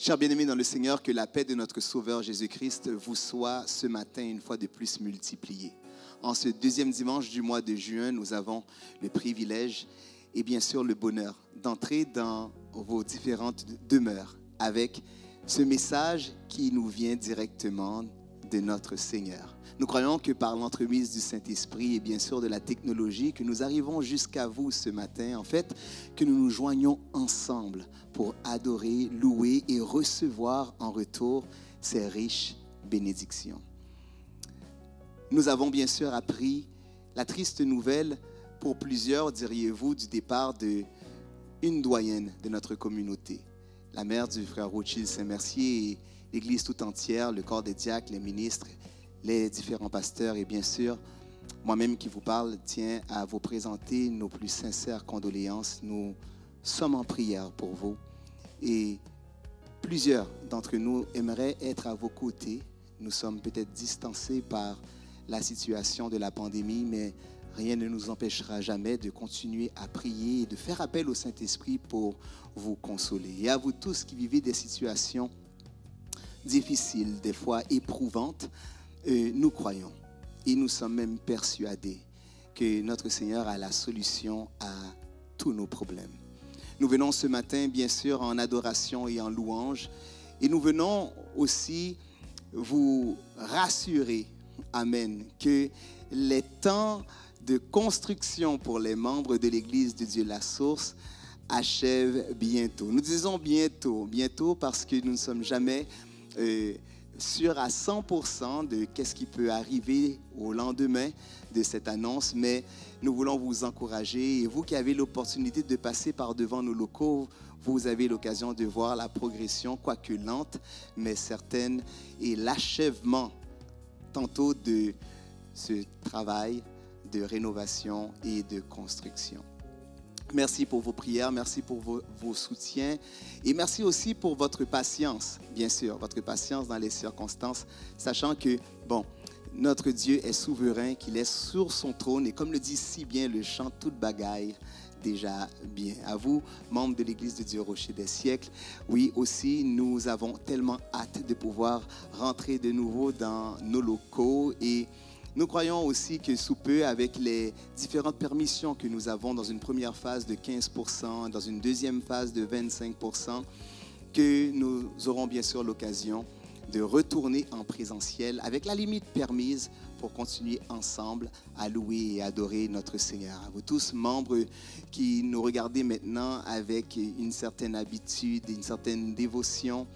Chers bien-aimés dans le Seigneur, que la paix de notre Sauveur Jésus-Christ vous soit ce matin une fois de plus multipliée. En ce deuxième dimanche du mois de juin, nous avons le privilège et bien sûr le bonheur d'entrer dans vos différentes demeures avec ce message qui nous vient directement de notre Seigneur. Nous croyons que par l'entremise du Saint-Esprit et bien sûr de la technologie, que nous arrivons jusqu'à vous ce matin, en fait, que nous nous joignons ensemble pour adorer, louer et recevoir en retour ces riches bénédictions. Nous avons bien sûr appris la triste nouvelle pour plusieurs, diriez-vous, du départ d'une doyenne de notre communauté, la mère du frère Rothschild Saint-Mercier et l'Église tout entière, le corps des diacres, les ministres, les différents pasteurs et bien sûr, moi-même qui vous parle, tiens à vous présenter nos plus sincères condoléances. Nous sommes en prière pour vous et plusieurs d'entre nous aimeraient être à vos côtés. Nous sommes peut-être distancés par la situation de la pandémie, mais rien ne nous empêchera jamais de continuer à prier et de faire appel au Saint-Esprit pour vous consoler. Et à vous tous qui vivez des situations difficiles, des fois éprouvantes, nous croyons et nous sommes même persuadés que notre Seigneur a la solution à tous nos problèmes. Nous venons ce matin, bien sûr, en adoration et en louange, et nous venons aussi vous rassurer, amen, que les temps de construction pour les membres de l'Église de Dieu la Source achèvent bientôt. Nous disons bientôt parce que nous ne sommes jamais sûr à 100% de qu'est-ce qui peut arriver au lendemain de cette annonce, mais nous voulons vous encourager. Et vous qui avez l'opportunité de passer par devant nos locaux, vous avez l'occasion de voir la progression, quoique lente, mais certaine, et l'achèvement tantôt de ce travail de rénovation et de construction. Merci pour vos prières, merci pour vos soutiens et merci aussi pour votre patience, bien sûr, votre patience dans les circonstances, sachant que, notre Dieu est souverain, qu'il est sur son trône et comme le dit si bien le chant, toute bagaille déjà bien. À vous, membres de l'Église de Dieu Rocher des siècles, oui aussi, nous avons tellement hâte de pouvoir rentrer de nouveau dans nos locaux et nous croyons aussi que sous peu, avec les différentes permissions que nous avons dans une première phase de 15%, dans une deuxième phase de 25%, que nous aurons bien sûr l'occasion de retourner en présentiel avec la limite permise pour continuer ensemble à louer et adorer notre Seigneur. À vous tous, membres qui nous regardez maintenant avec une certaine habitude, une certaine dévotion,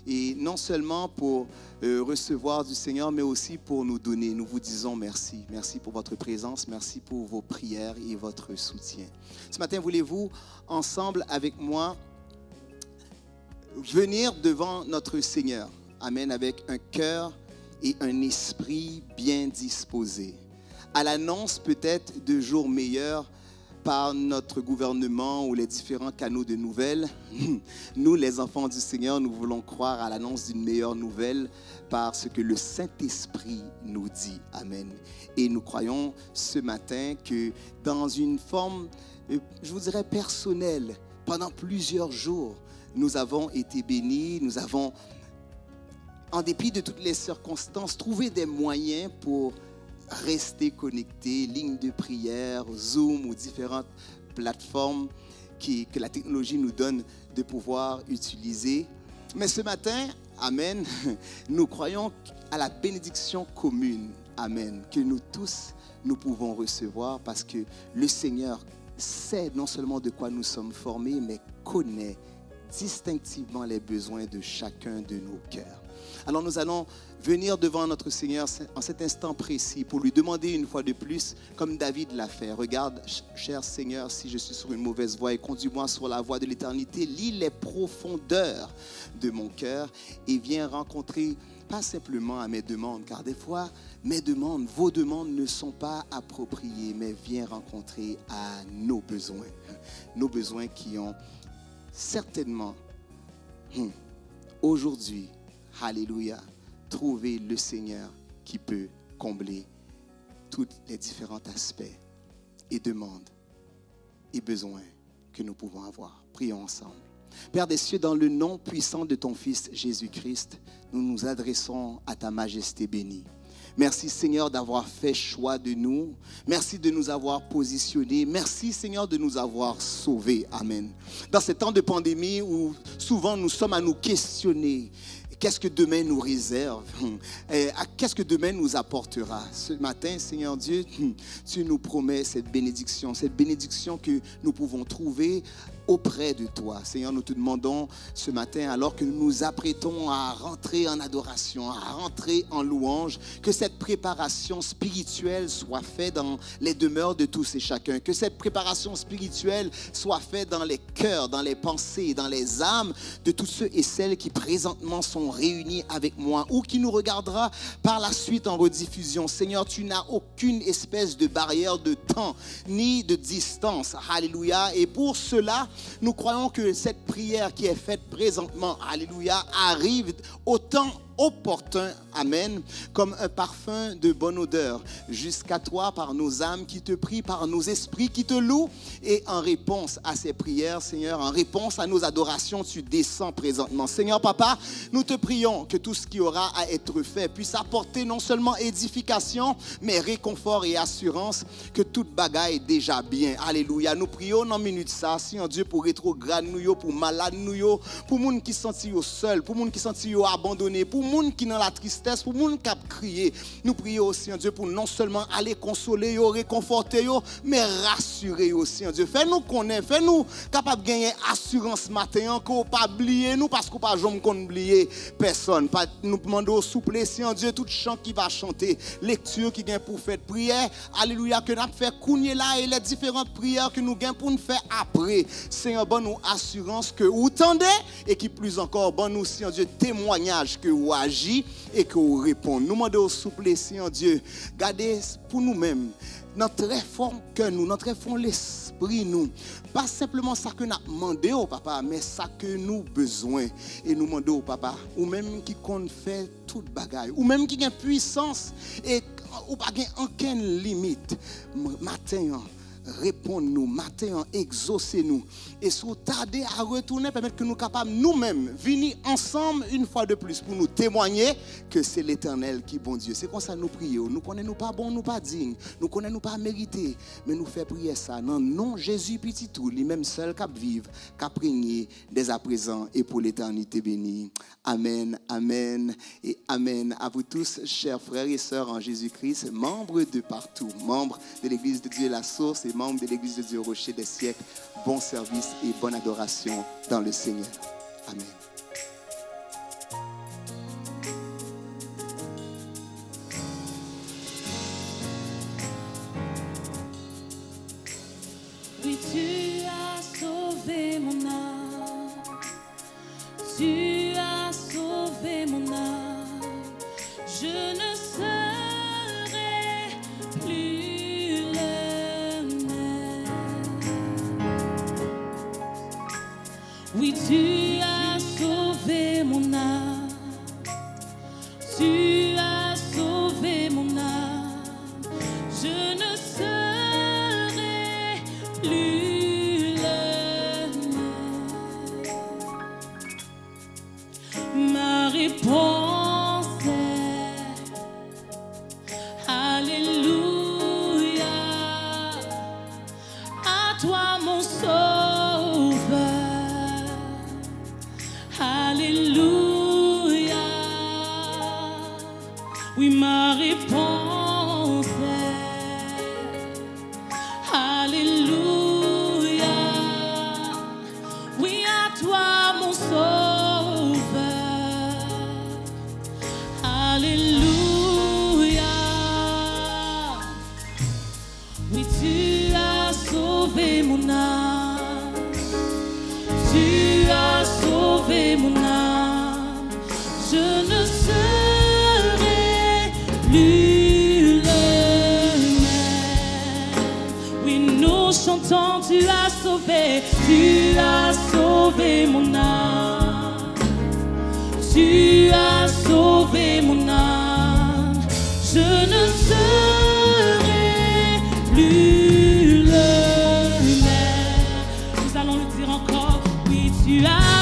et non seulement pour recevoir du Seigneur, mais aussi pour nous donner. Nous vous disons merci. Merci pour votre présence, merci pour vos prières et votre soutien. Ce matin, voulez-vous, ensemble avec moi, venir devant notre Seigneur, amen, avec un cœur et un esprit bien disposés, à l'annonce peut-être de jours meilleurs par notre gouvernement ou les différents canaux de nouvelles. Nous, les enfants du Seigneur, nous voulons croire à l'annonce d'une meilleure nouvelle par ce que le Saint-Esprit nous dit. Amen. Et nous croyons ce matin que dans une forme, je vous dirais personnelle, pendant plusieurs jours, nous avons été bénis, nous avons, en dépit de toutes les circonstances, trouvé des moyens pour rester connectés, lignes de prière, Zoom ou différentes plateformes que la technologie nous donne de pouvoir utiliser. Mais ce matin, amen, nous croyons à la bénédiction commune, amen, que nous tous, nous pouvons recevoir parce que le Seigneur sait non seulement de quoi nous sommes formés, mais connaît distinctivement les besoins de chacun de nos cœurs. Alors nous allons venir devant notre Seigneur en cet instant précis pour lui demander une fois de plus, comme David l'a fait. Regarde, cher Seigneur, si je suis sur une mauvaise voie et conduis-moi sur la voie de l'éternité, lis les profondeurs de mon cœur et viens rencontrer, pas simplement à mes demandes, car des fois, mes demandes, vos demandes ne sont pas appropriées, mais viens rencontrer à nos besoins qui ont certainement aujourd'hui, alléluia, trouver le Seigneur qui peut combler tous les différents aspects et demandes et besoins que nous pouvons avoir. Prions ensemble. Père des cieux, dans le nom puissant de ton Fils Jésus-Christ, nous nous adressons à ta majesté bénie. Merci Seigneur d'avoir fait choix de nous. Merci de nous avoir positionnés. Merci Seigneur de nous avoir sauvés. Amen. Dans ces temps de pandémie où souvent nous sommes à nous questionner, qu'est-ce que demain nous réserve? Qu'est-ce que demain nous apportera? Ce matin, Seigneur Dieu, tu nous promets cette bénédiction que nous pouvons trouver auprès de toi. Seigneur, nous te demandons ce matin, alors que nous nous apprêtons à rentrer en adoration, à rentrer en louange, que cette préparation spirituelle soit faite dans les demeures de tous et chacun, que cette préparation spirituelle soit faite dans les cœurs, dans les pensées, dans les âmes de tous ceux et celles qui présentement sont réunis avec moi ou qui nous regardera par la suite en rediffusion. Seigneur, tu n'as aucune espèce de barrière de temps ni de distance. Alléluia. Et pour cela, nous croyons que cette prière qui est faite présentement, alléluia, arrive au temps opportun, amen, comme un parfum de bonne odeur jusqu'à toi par nos âmes qui te prient, par nos esprits qui te louent. Et en réponse à ces prières, Seigneur, en réponse à nos adorations, tu descends présentement. Seigneur Papa, nous te prions que tout ce qui aura à être fait puisse apporter non seulement édification, mais réconfort et assurance que toute bagaille est déjà bien. Alléluia. Nous prions dans minute ça, Seigneur Dieu, pour rétrograde nous, pour malade nous, pour moun qui sentit seul, pour moun qui sentit abandonné, pour monde qui dans la tristesse, pour monde qui a crié. Nous prions aussi, Dieu, pour non seulement aller consoler, réconforter, mais rassurer aussi, Dieu. Fais-nous connaître, fais-nous capables de gagner assurance matin, qu'on pas oublier nous, parce qu'on pas jamais oublier personne. Nous demandons souplesse, Dieu, tout chant qui va chanter, lecture qui vient pour faire prière, alléluia, que nous fait cougner là et les différentes prières que nous gagnons pour nous faire après. Seigneur, bonne nous assurance que vous tendez et qui plus encore, bonne nous, Seigneur Dieu, témoignage que vous agit et que vous répondez. Nous demandons souplesse, Seigneur Dieu. Gardez pour nous-mêmes notre très fort cœur, notre très fort l'esprit, nous. Pas simplement ça que nous demandons au Papa, mais ça que nous avons besoin. Et nous demandons au Papa, ou même qui compte faire toute bagaille, ou même qui a puissance et ou pas aucune limite. Matin, répondez-nous, matin, exaucez-nous. Et si vous tardez à retourner, permettre que nous capables nous-mêmes venir ensemble une fois de plus pour nous témoigner que c'est l'Éternel qui est bon Dieu. C'est comme ça nous prions. Nous connaissons pas bon, nous pas dignes, nous connaissons pas mérité, mais nous faisons prier ça. Non, non, Jésus petit tout, lui-même seul cap vivre, cap régner dès à présent et pour l'éternité bénie. Amen, amen et amen. À vous tous, chers frères et sœurs en Jésus-Christ, membres de partout, membres de l'Église de Dieu la Source et membres de l'Église de Dieu au Rocher des siècles, bon service et bonne adoration dans le Seigneur. Amen. Oui, tu as sauvé mon âme. Tu as sauvé mon âme. Je ne serai plus le même. Oui, tu as sauvé mon âme. Tu as sauvé mon âme. Je ne serai plus le même. Ma réponse est Alléluia. À toi mon sauveur. Alléluia. Oui, ma réponse est Alléluia. Oui, à toi mon sauveur. Alléluia. Oui, tu as sauvé mon âme. Tu as sauvé mon âme. Je ne serai plus le même. Oui, nous chantons, tu as sauvé mon âme. Tu as sauvé mon âme. Je ne serai plus le même. Nous allons le dire encore. Oui, tu as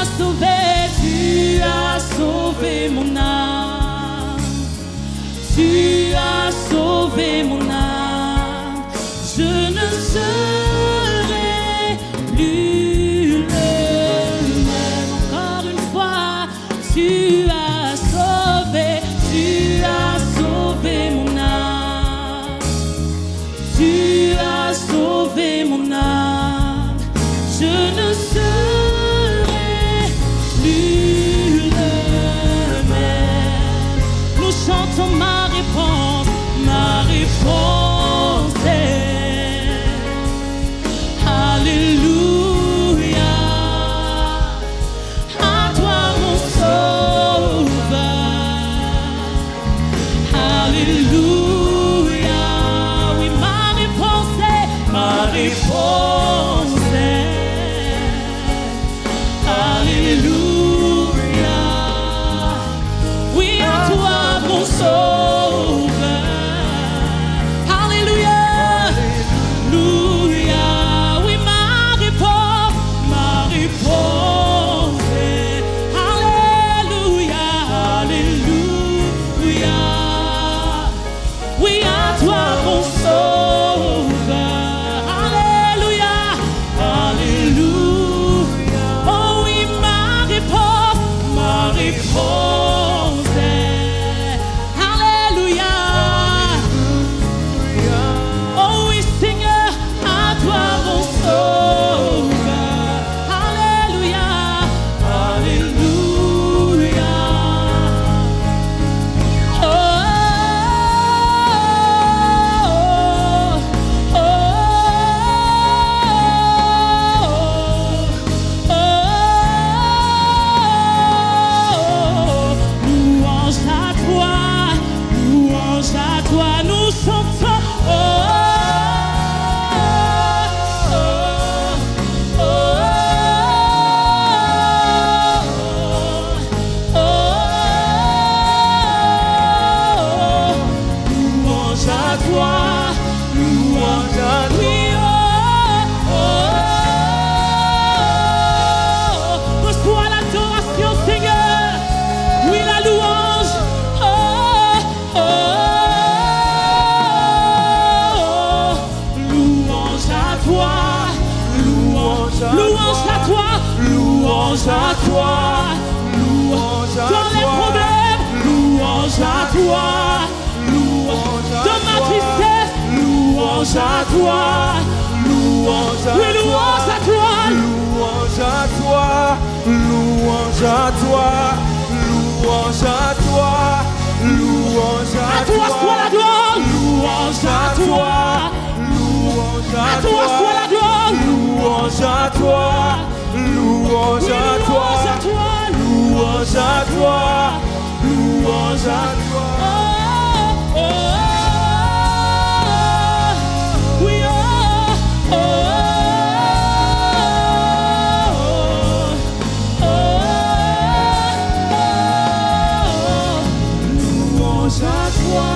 louange à toi, louange à toi, louange dans les problèmes, louange à toi, louange de ma tristesse, louange à toi, louange à oui, louange à toi, louange à toi, louange à toi, louange à toi, louange à toi, soit la gloire, louange à toi, louange à toi, soit la gloire, louange à toi, louange à toi, louange à toi, louange à toi. Oh, oh, oh, oui, oh, oh, oh, oh, louange à toi,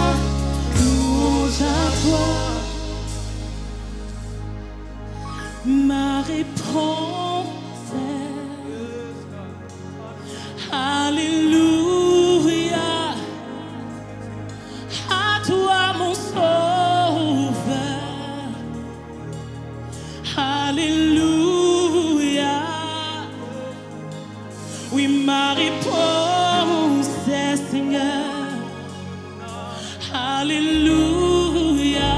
louange à toi. Ma réponse est Alléluia. À toi mon sauveur. Alléluia. Oui, ma réponse est Seigneur. Alléluia.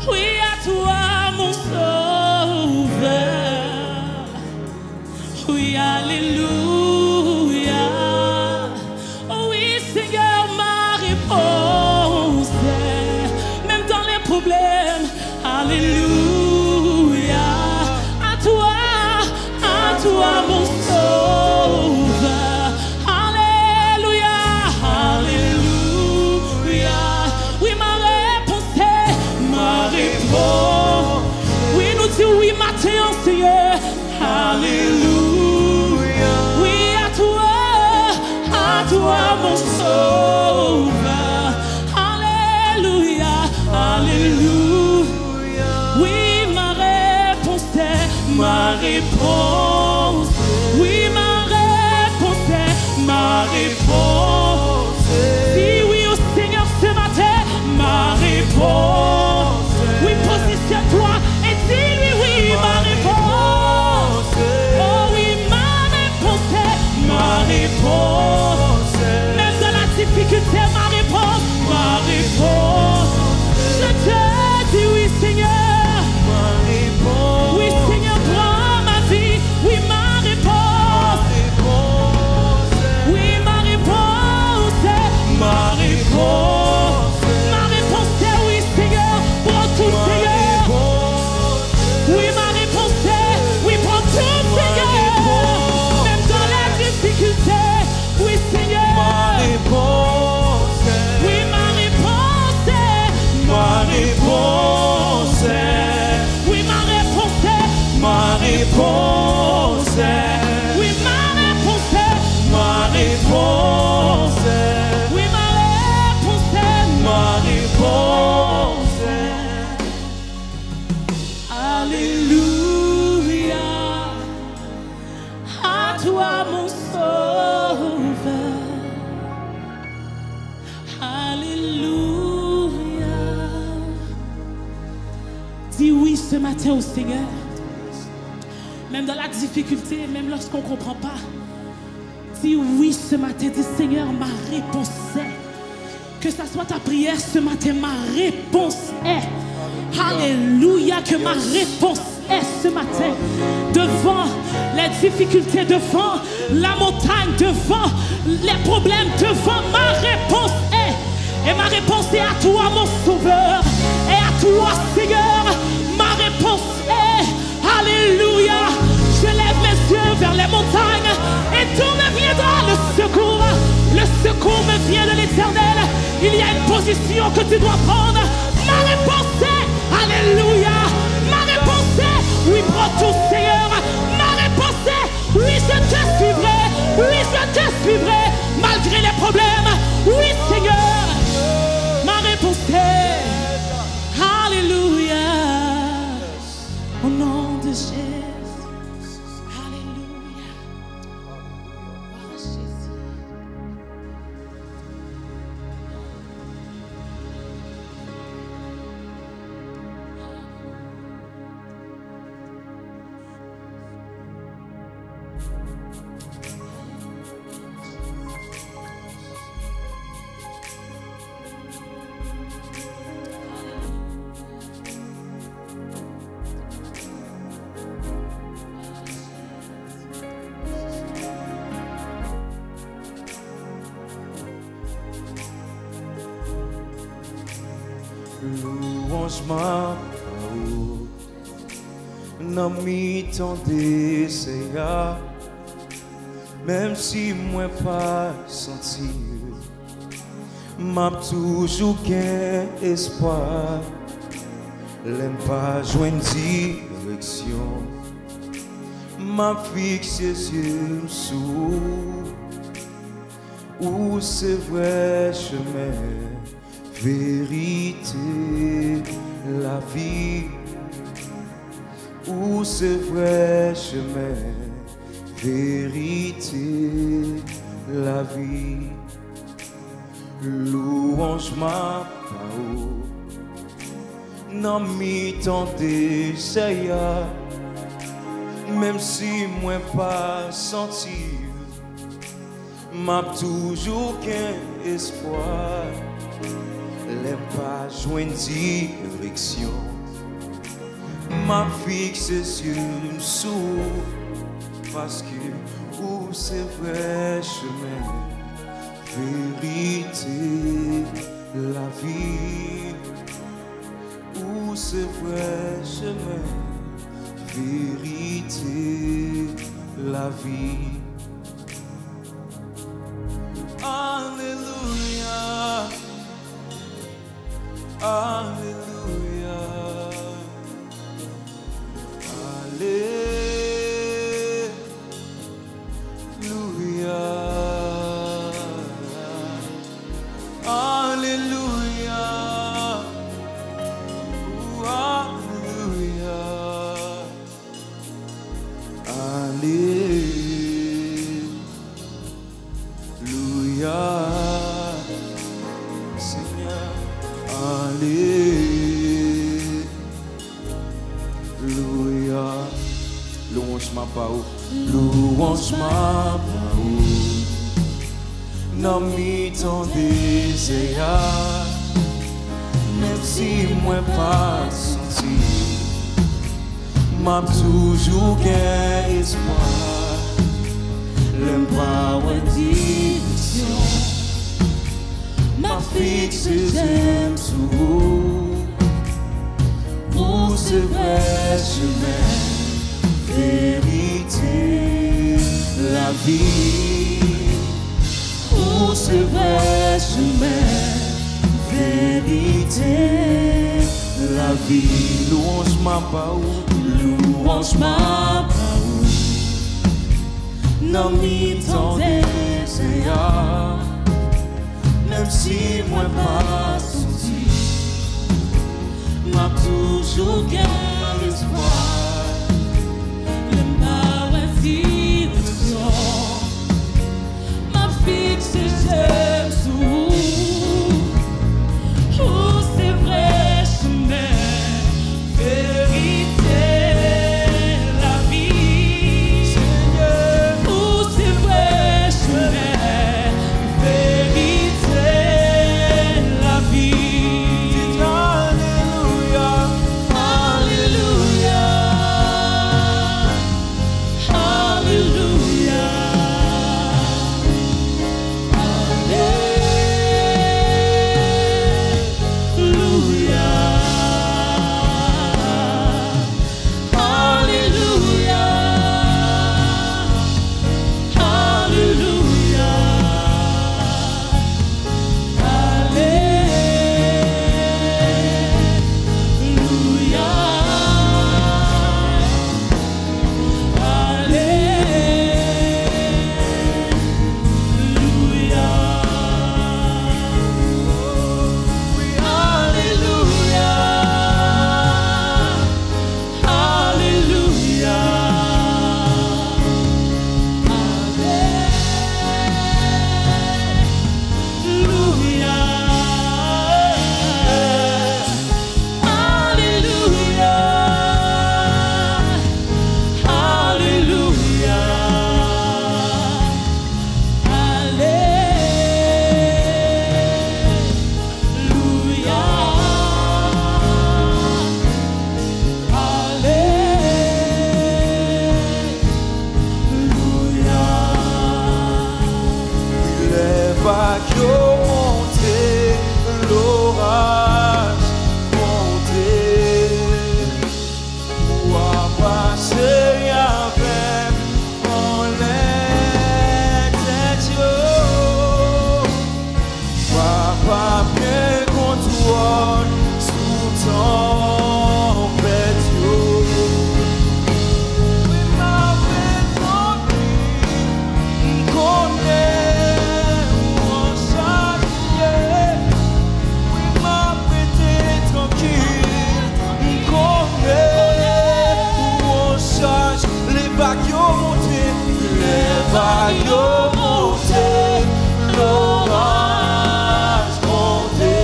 Oui, à toi mon sauveur. Oui, alléluia. Oh oui, Seigneur, ma réponse est, même dans les problèmes. Alléluia. À toi mon sauveur. Alléluia. Alléluia. Oui, ma réponse est, ma réponse. Oui, nous disons oui, matin, Seigneur. Alléluia. Oui, à toi mon sauveur. Alléluia. Alléluia. Oui, ma réponse est, ma réponse. Oui, ma réponse est, ma réponse. Dis oui au Seigneur ce matin, ma réponse. Oui, positionne-toi et dis-lui oui, ma réponse. Oh oui, ma réponse est, ma réponse. Même dans la difficulté, ma réponse, ma réponse. Je te dis oui, Seigneur. Ma réponse. Oui, Seigneur, prends ma vie. Oui, ma réponse. Oui, ma réponse est, ma réponse. Ma réponse est oui, Seigneur. Prends tout, Seigneur. Oui, ma réponse est, oui, prends tout, Seigneur. Même dans la difficulté, oui, Seigneur. Ma réponse est, oui, ma réponse est, ma réponse est, oui, ma réponse est, ma réponse est, oui, ma réponse est, ma réponse est, oui, ma réponse est, ma réponse est. Alléluia. À toi mon sauveur. Alléluia. Dis oui ce matin au Seigneur. Même dans la difficulté, même lorsqu'on ne comprend pas. Dis oui ce matin. Dis Seigneur, ma réponse est. Que ça soit ta prière ce matin, ma réponse est. Alléluia, que ma réponse est ce matin. Devant les difficultés, devant la montagne, devant les problèmes, devant ma réponse est. Et ma réponse est à toi mon sauveur. Et à toi Seigneur, ma réponse est. Alléluia. Je lève mes yeux vers les montagnes. Et d'où me viendra le secours? Le secours me vient de l'Éternel. Il y a une position que tu dois prendre. Ma réponse est Alléluia. Ma réponse est oui, prends tout Seigneur. Ma réponse est oui, je te suivrai. Oui, je te suivrai malgré les problèmes. Oui Seigneur. Ma réponse est Alléluia. Au nom de Jésus. Alléluia. Oh Jésus. louange ma parole, n'a mis tant d'essais, même si moi pas senti, m'a toujours qu'un espoir, l'aime pas joindre direction, m'a fixé ses yeux sous, où c'est vrai chemin, vérité, la vie, où c'est vrai chemin, vérité, la vie. Louange ma parole, n'a mis tant d'essais, même si moi pas senti, m'a toujours qu'un espoir, l'aime pas joindre direction, m'a fixé sur une source, parce que où c'est vrai chemin, vérité, la vie, où c'est vrai chemin, vérité, la vie. Alléluia, Alléluia, Alléluia, Alléluia, Alléluia, Alléluia, Seigneur, Alléluia. Louange ma parole, louange ma parole, n'a mis tant d'essais, même si moi pas senti, m'a toujours qu'un espoir, l'aime pas ou direction, m'a fixé j'aime sous, où c'est vrai chemin, vérité, la vie, où c'est vrai chemin, vérité, la vie. Louange ma parole, louange ma parole, n'a mis tant d'essais, même si moi pas senti, m'a toujours qu'un espoir, ma fixe j'aime sous, où c'est vrai chemin, vérité, la vie, Seigneur, où c'est vrai chemin, vérité, la vie. Dites Alléluia, Alléluia. vagues ont monté, les vagues ont monté, l'orage monté,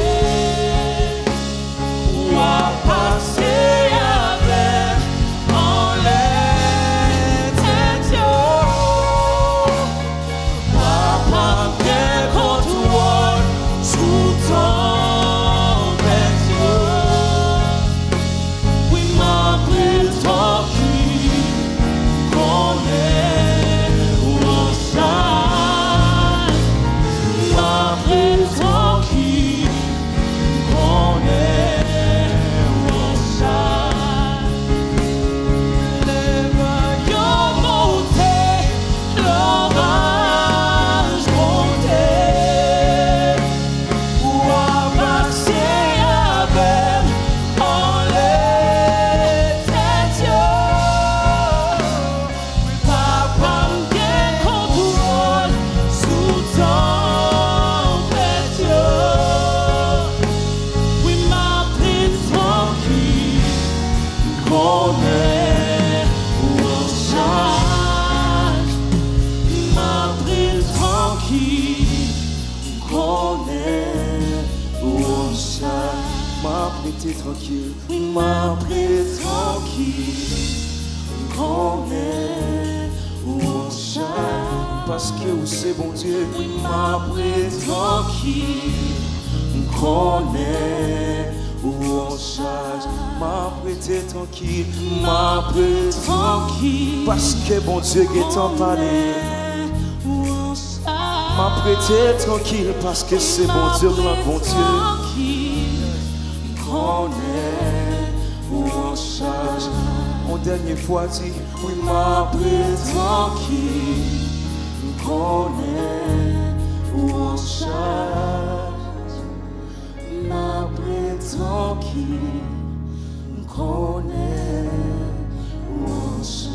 ou a passé avec en les têtes, papa bien contrôle sous ton vêtement. Oui, ma prise tranquille, qu'on est ou on chante. Ma prise tranquille, qu'on est ou on chante. Les vagues ont monté, l'orage monté, ou a passé avec en les têtes. Oui, papa bien contrôle sous ton vêtement. Oui, ma prise tranquille, qu'on est ou on chante. Ma prise tranquille, qu'on est ou on chante. Ma prise tranquille, ma prise tranquille, qu'on est ou on chante. Parce que où c'est bon Dieu, oui, ma prise tranquille, qu'on est ou on charge. Ma prise tranquille, ma prise tranquille, parce que bon Dieu est en parler. Ma prise tranquille, parce que c'est bon Dieu, grand bon Dieu. Qu'on est ou on charge. Mon dernier fois dit, oui, ma prise tranquille, qu'on est ou on charge. Ma prise tranquille, qu'on est ou on charge.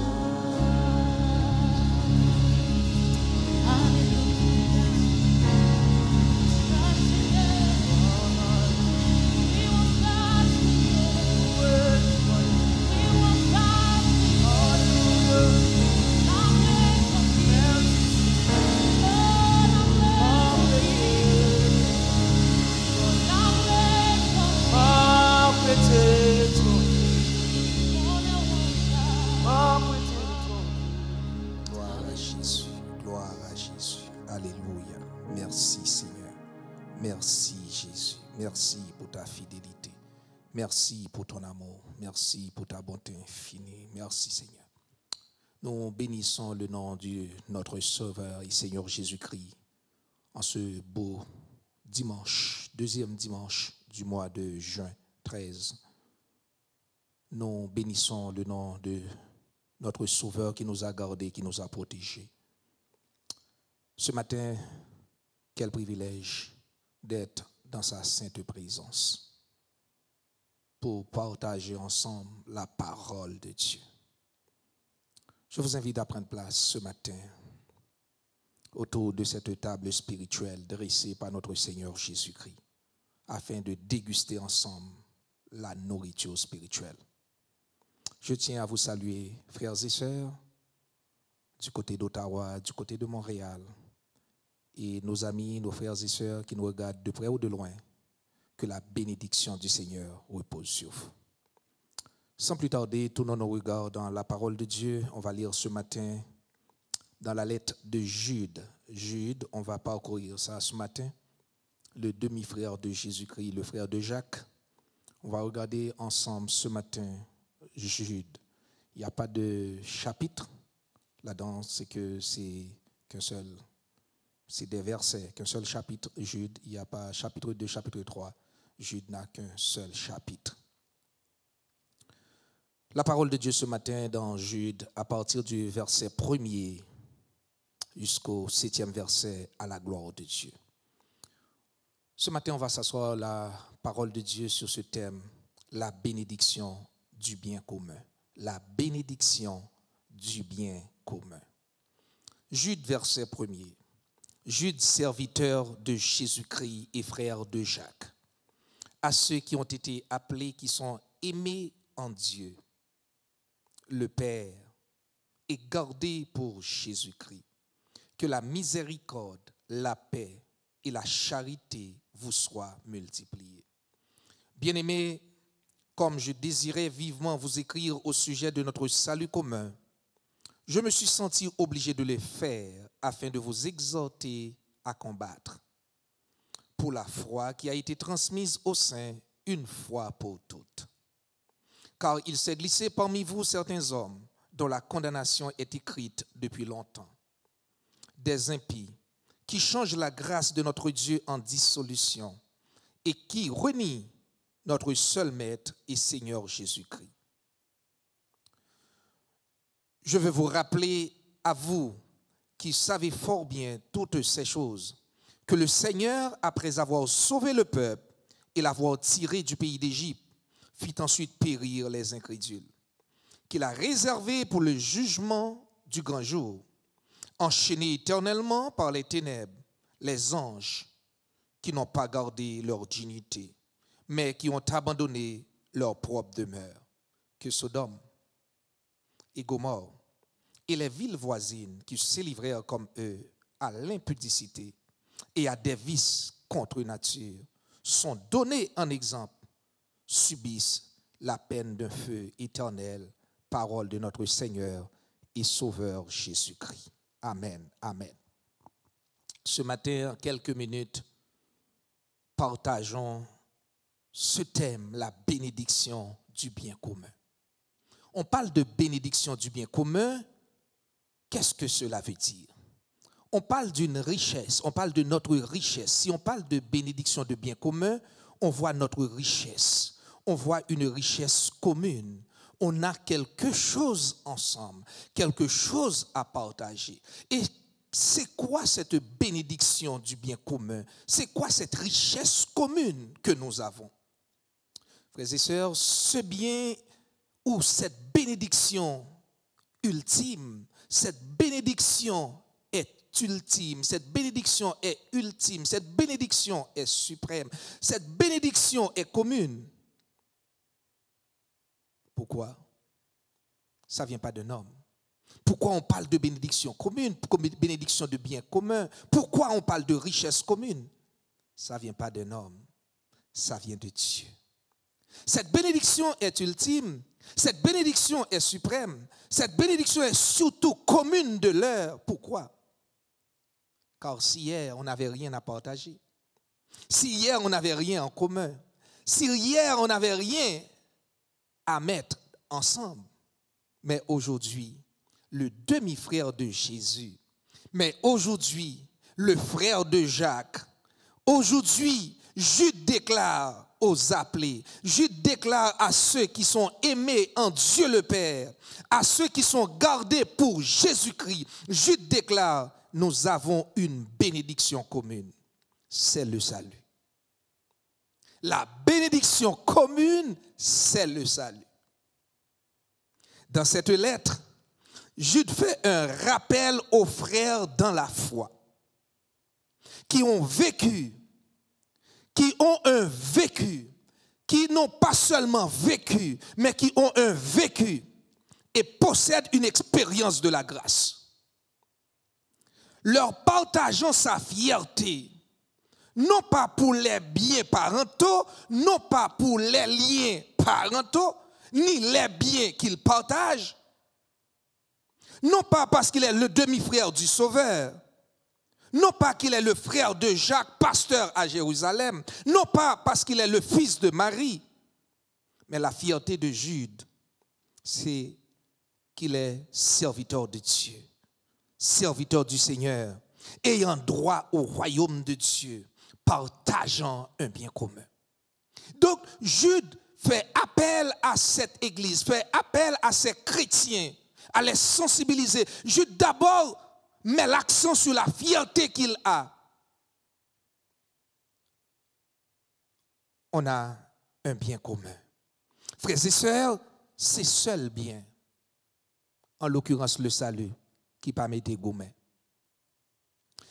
Gloire à Jésus, gloire à Jésus. Alléluia. Merci Seigneur. Merci Jésus. Merci pour ta fidélité. Merci pour ton amour. Merci pour ta bonté infinie. Merci Seigneur. Nous bénissons le nom de notre Sauveur et Seigneur Jésus-Christ en ce beau dimanche, deuxième dimanche du mois de juin 13. Nous bénissons le nom de notre Sauveur qui nous a gardés, qui nous a protégés. Ce matin, quel privilège d'être dans sa sainte présence pour partager ensemble la parole de Dieu. Je vous invite à prendre place ce matin autour de cette table spirituelle dressée par notre Seigneur Jésus-Christ afin de déguster ensemble la nourriture spirituelle. Je tiens à vous saluer, frères et sœurs, du côté d'Ottawa, du côté de Montréal, et nos amis, nos frères et sœurs qui nous regardent de près ou de loin. Que la bénédiction du Seigneur repose sur vous. Sans plus tarder, tournons nos regards dans la parole de Dieu. On va lire ce matin dans la lettre de Jude. Jude, on va parcourir ça ce matin. Le demi-frère de Jésus-Christ, le frère de Jacques. On va regarder ensemble ce matin Jude. Il n'y a pas de chapitre là-dedans, c'est qu'un seul, c'est des versets, qu'un seul chapitre. Jude, il n'y a pas chapitre 2, chapitre 3. Jude n'a qu'un seul chapitre. La parole de Dieu ce matin dans Jude, à partir du verset 1er jusqu'au 7e verset, à la gloire de Dieu. Ce matin, on va s'asseoir la parole de Dieu sur ce thème, la bénédiction du bien commun. La bénédiction du bien commun. Jude, verset 1er. Jude, serviteur de Jésus-Christ et frère de Jacques. À ceux qui ont été appelés, qui sont aimés en Dieu, le Père, et gardez pour Jésus-Christ. Que la miséricorde, la paix et la charité vous soient multipliées. Bien-aimés, comme je désirais vivement vous écrire au sujet de notre salut commun, je me suis senti obligé de le faire afin de vous exhorter à combattre pour la foi qui a été transmise aux saints une fois pour toutes. Car il s'est glissé parmi vous certains hommes dont la condamnation est écrite depuis longtemps. Des impies qui changent la grâce de notre Dieu en dissolution et qui renient notre seul Maître et Seigneur Jésus-Christ. Je veux vous rappeler à vous qui savez fort bien toutes ces choses, que le Seigneur, après avoir sauvé le peuple et l'avoir tiré du pays d'Égypte, fit ensuite périr les incrédules, qu'il a réservé pour le jugement du grand jour, enchaînés éternellement par les ténèbres, les anges qui n'ont pas gardé leur dignité, mais qui ont abandonné leur propre demeure, que Sodome et Gomorrhe et les villes voisines qui se livrèrent comme eux à l'impudicité et à des vices contre nature sont donnés en exemple, subissent la peine d'un feu éternel, parole de notre Seigneur et Sauveur Jésus-Christ. Amen, amen. Ce matin, en quelques minutes, partageons ce thème, la bénédiction du bien commun. On parle de bénédiction du bien commun. Qu'est-ce que cela veut dire? On parle d'une richesse, on parle de notre richesse. Si on parle de bénédiction de bien commun, on voit notre richesse. On voit une richesse commune. On a quelque chose ensemble, quelque chose à partager. Et c'est quoi cette bénédiction du bien commun? C'est quoi cette richesse commune que nous avons? Frères et sœurs, ce bien ou cette bénédiction ultime, cette bénédiction est ultime, cette bénédiction est ultime, cette bénédiction est suprême, cette bénédiction est commune. Pourquoi? Ça ne vient pas d'un homme. Pourquoi on parle de bénédiction commune, bénédiction de bien commun? Pourquoi on parle de richesse commune? Ça ne vient pas d'un homme, ça vient de Dieu. Cette bénédiction est ultime, cette bénédiction est suprême, cette bénédiction est surtout commune de l'heure. Pourquoi? Car si hier on n'avait rien à partager, si hier on n'avait rien en commun, si hier on n'avait rien à mettre ensemble, mais aujourd'hui, le demi-frère de Jésus, mais aujourd'hui, le frère de Jacques, aujourd'hui, Jude déclare aux appelés, Jude déclare à ceux qui sont aimés en Dieu le Père, à ceux qui sont gardés pour Jésus-Christ, Jude déclare, nous avons une bénédiction commune, c'est le salut. La bénédiction commune, c'est le salut. Dans cette lettre, Jude fait un rappel aux frères dans la foi qui ont vécu, qui ont un vécu, qui n'ont pas seulement vécu, mais qui ont un vécu et possèdent une expérience de la grâce. Leur partageant sa fierté, non pas pour les biens parentaux, non pas pour les liens parentaux, ni les biens qu'ils partagent, non pas parce qu'il est le demi-frère du Sauveur, non pas qu'il est le frère de Jacques, pasteur à Jérusalem, non pas parce qu'il est le fils de Marie, mais la fierté de Jude, c'est qu'il est serviteur de Dieu, serviteur du Seigneur, ayant droit au royaume de Dieu, partageant un bien commun. Donc, Jude fait appel à cette église, fait appel à ces chrétiens, à les sensibiliser. Jude d'abord met l'accent sur la fierté qu'il a. On a un bien commun. Frères et sœurs, c'est seul bien, en l'occurrence le salut, qui pas mettre gourmet.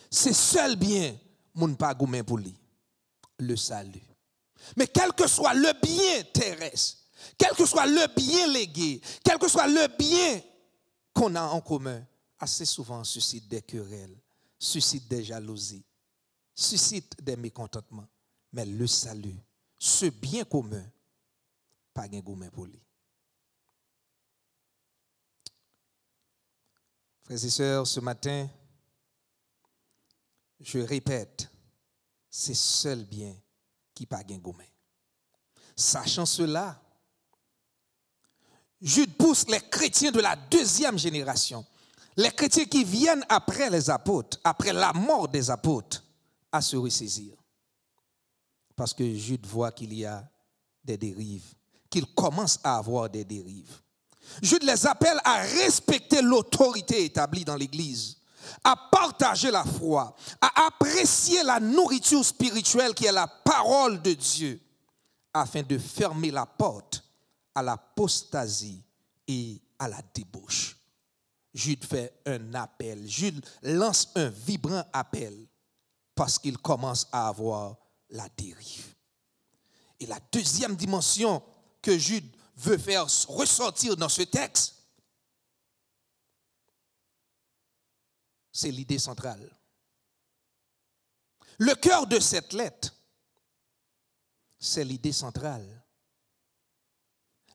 C'est seul bien, moun pas gourmet pour lui, le salut. Mais quel que soit le bien terrestre, quel que soit le bien légué, quel que soit le bien qu'on a en commun, assez souvent suscite des querelles, suscite des jalousies, suscite des mécontentements. Mais le salut, ce bien commun, pas de gourmet pour lui. Frères et sœurs, ce matin, je répète, c'est seul bien qui pas de gourmet. Sachant cela, Jude pousse les chrétiens de la deuxième génération, les chrétiens qui viennent après les apôtres, après la mort des apôtres, à se ressaisir. Parce que Jude voit qu'il y a des dérives, qu'il commence à avoir des dérives. Jude les appelle à respecter l'autorité établie dans l'Église, à partager la foi, à apprécier la nourriture spirituelle qui est la parole de Dieu, afin de fermer la porte à l'apostasie et à la débauche. Jude fait un appel, Jude lance un vibrant appel parce qu'il commence à avoir la dérive. Et la deuxième dimension que Jude veut faire ressortir dans ce texte, c'est l'idée centrale. Le cœur de cette lettre, c'est l'idée centrale.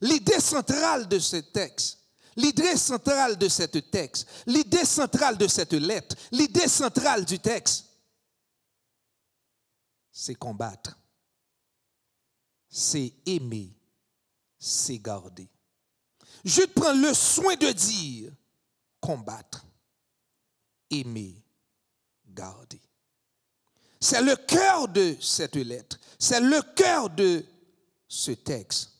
L'idée centrale de ce texte, l'idée centrale de cette texte, l'idée centrale de cette lettre, l'idée centrale du texte, c'est combattre, c'est aimer, c'est garder. Jude prend le soin de dire combattre, aimer, garder. C'est le cœur de cette lettre, c'est le cœur de ce texte.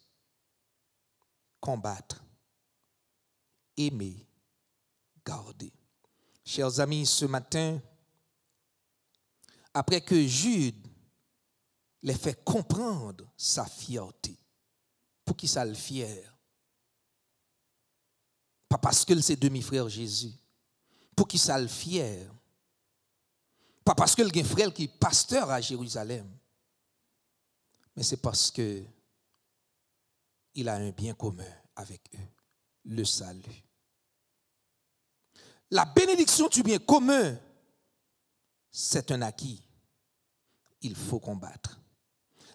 Combattre, aimer, garder. Chers amis, ce matin, après que Jude les fait comprendre sa fierté, pour qui ça le fier? Pas parce que c'est demi-frère Jésus, pour qui ça le fier? Pas parce que le un frère qui est pasteur à Jérusalem, mais c'est parce que il a un bien commun avec eux, le salut. La bénédiction du bien commun, c'est un acquis. Il faut combattre.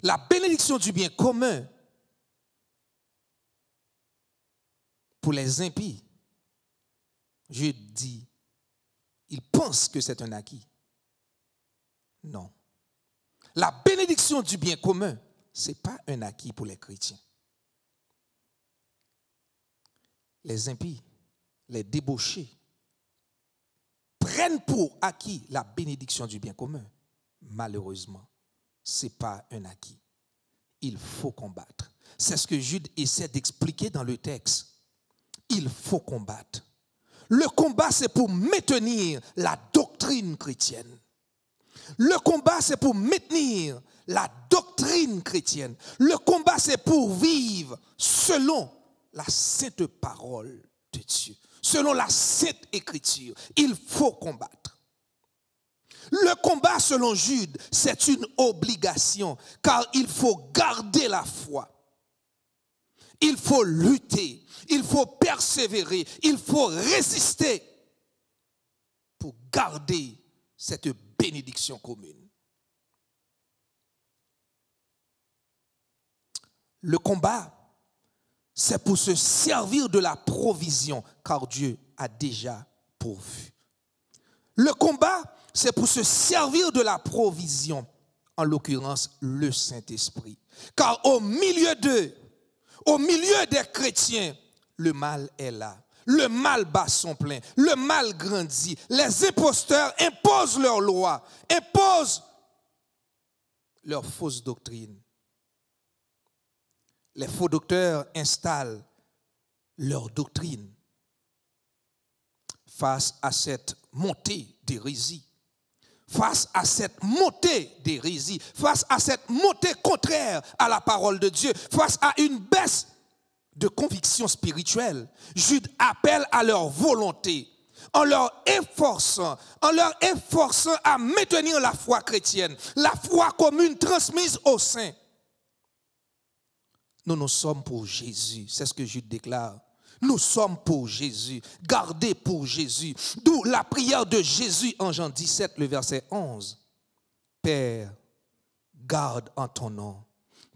La bénédiction du bien commun, pour les impies, je dis, ils pensent que c'est un acquis. Non. La bénédiction du bien commun, ce n'est pas un acquis pour les chrétiens. Les impies, les débauchés, prennent pour acquis la bénédiction du bien commun. Malheureusement, ce n'est pas un acquis. Il faut combattre. C'est ce que Jude essaie d'expliquer dans le texte. Il faut combattre. Le combat, c'est pour maintenir la doctrine chrétienne. Le combat, c'est pour maintenir la doctrine chrétienne. Le combat, c'est pour vivre selon la sainte parole de Dieu, selon la sainte écriture. Il faut combattre. Le combat, selon Jude, c'est une obligation, car il faut garder la foi. Il faut lutter, il faut persévérer, il faut résister pour garder cette bénédiction commune. Le combat, c'est pour se servir de la provision, car Dieu a déjà pourvu. Le combat, c'est pour se servir de la provision, en l'occurrence le Saint-Esprit. Car au milieu d'eux, au milieu des chrétiens, le mal est là. Le mal bat son plein. Le mal grandit. Les imposteurs imposent leurs lois, imposent leurs fausses doctrines. Les faux docteurs installent leur doctrine. Face à cette montée d'hérésie, face à cette montée d'hérésie, face à cette montée contraire à la parole de Dieu, face à une baisse de conviction spirituelle, Jude appelle à leur volonté, en leur efforçant à maintenir la foi chrétienne, la foi commune transmise aux saints. Nous sommes pour Jésus, c'est ce que Jude déclare. Nous sommes pour Jésus, gardés pour Jésus. D'où la prière de Jésus en Jean 17, le verset 11. Père, garde en ton nom.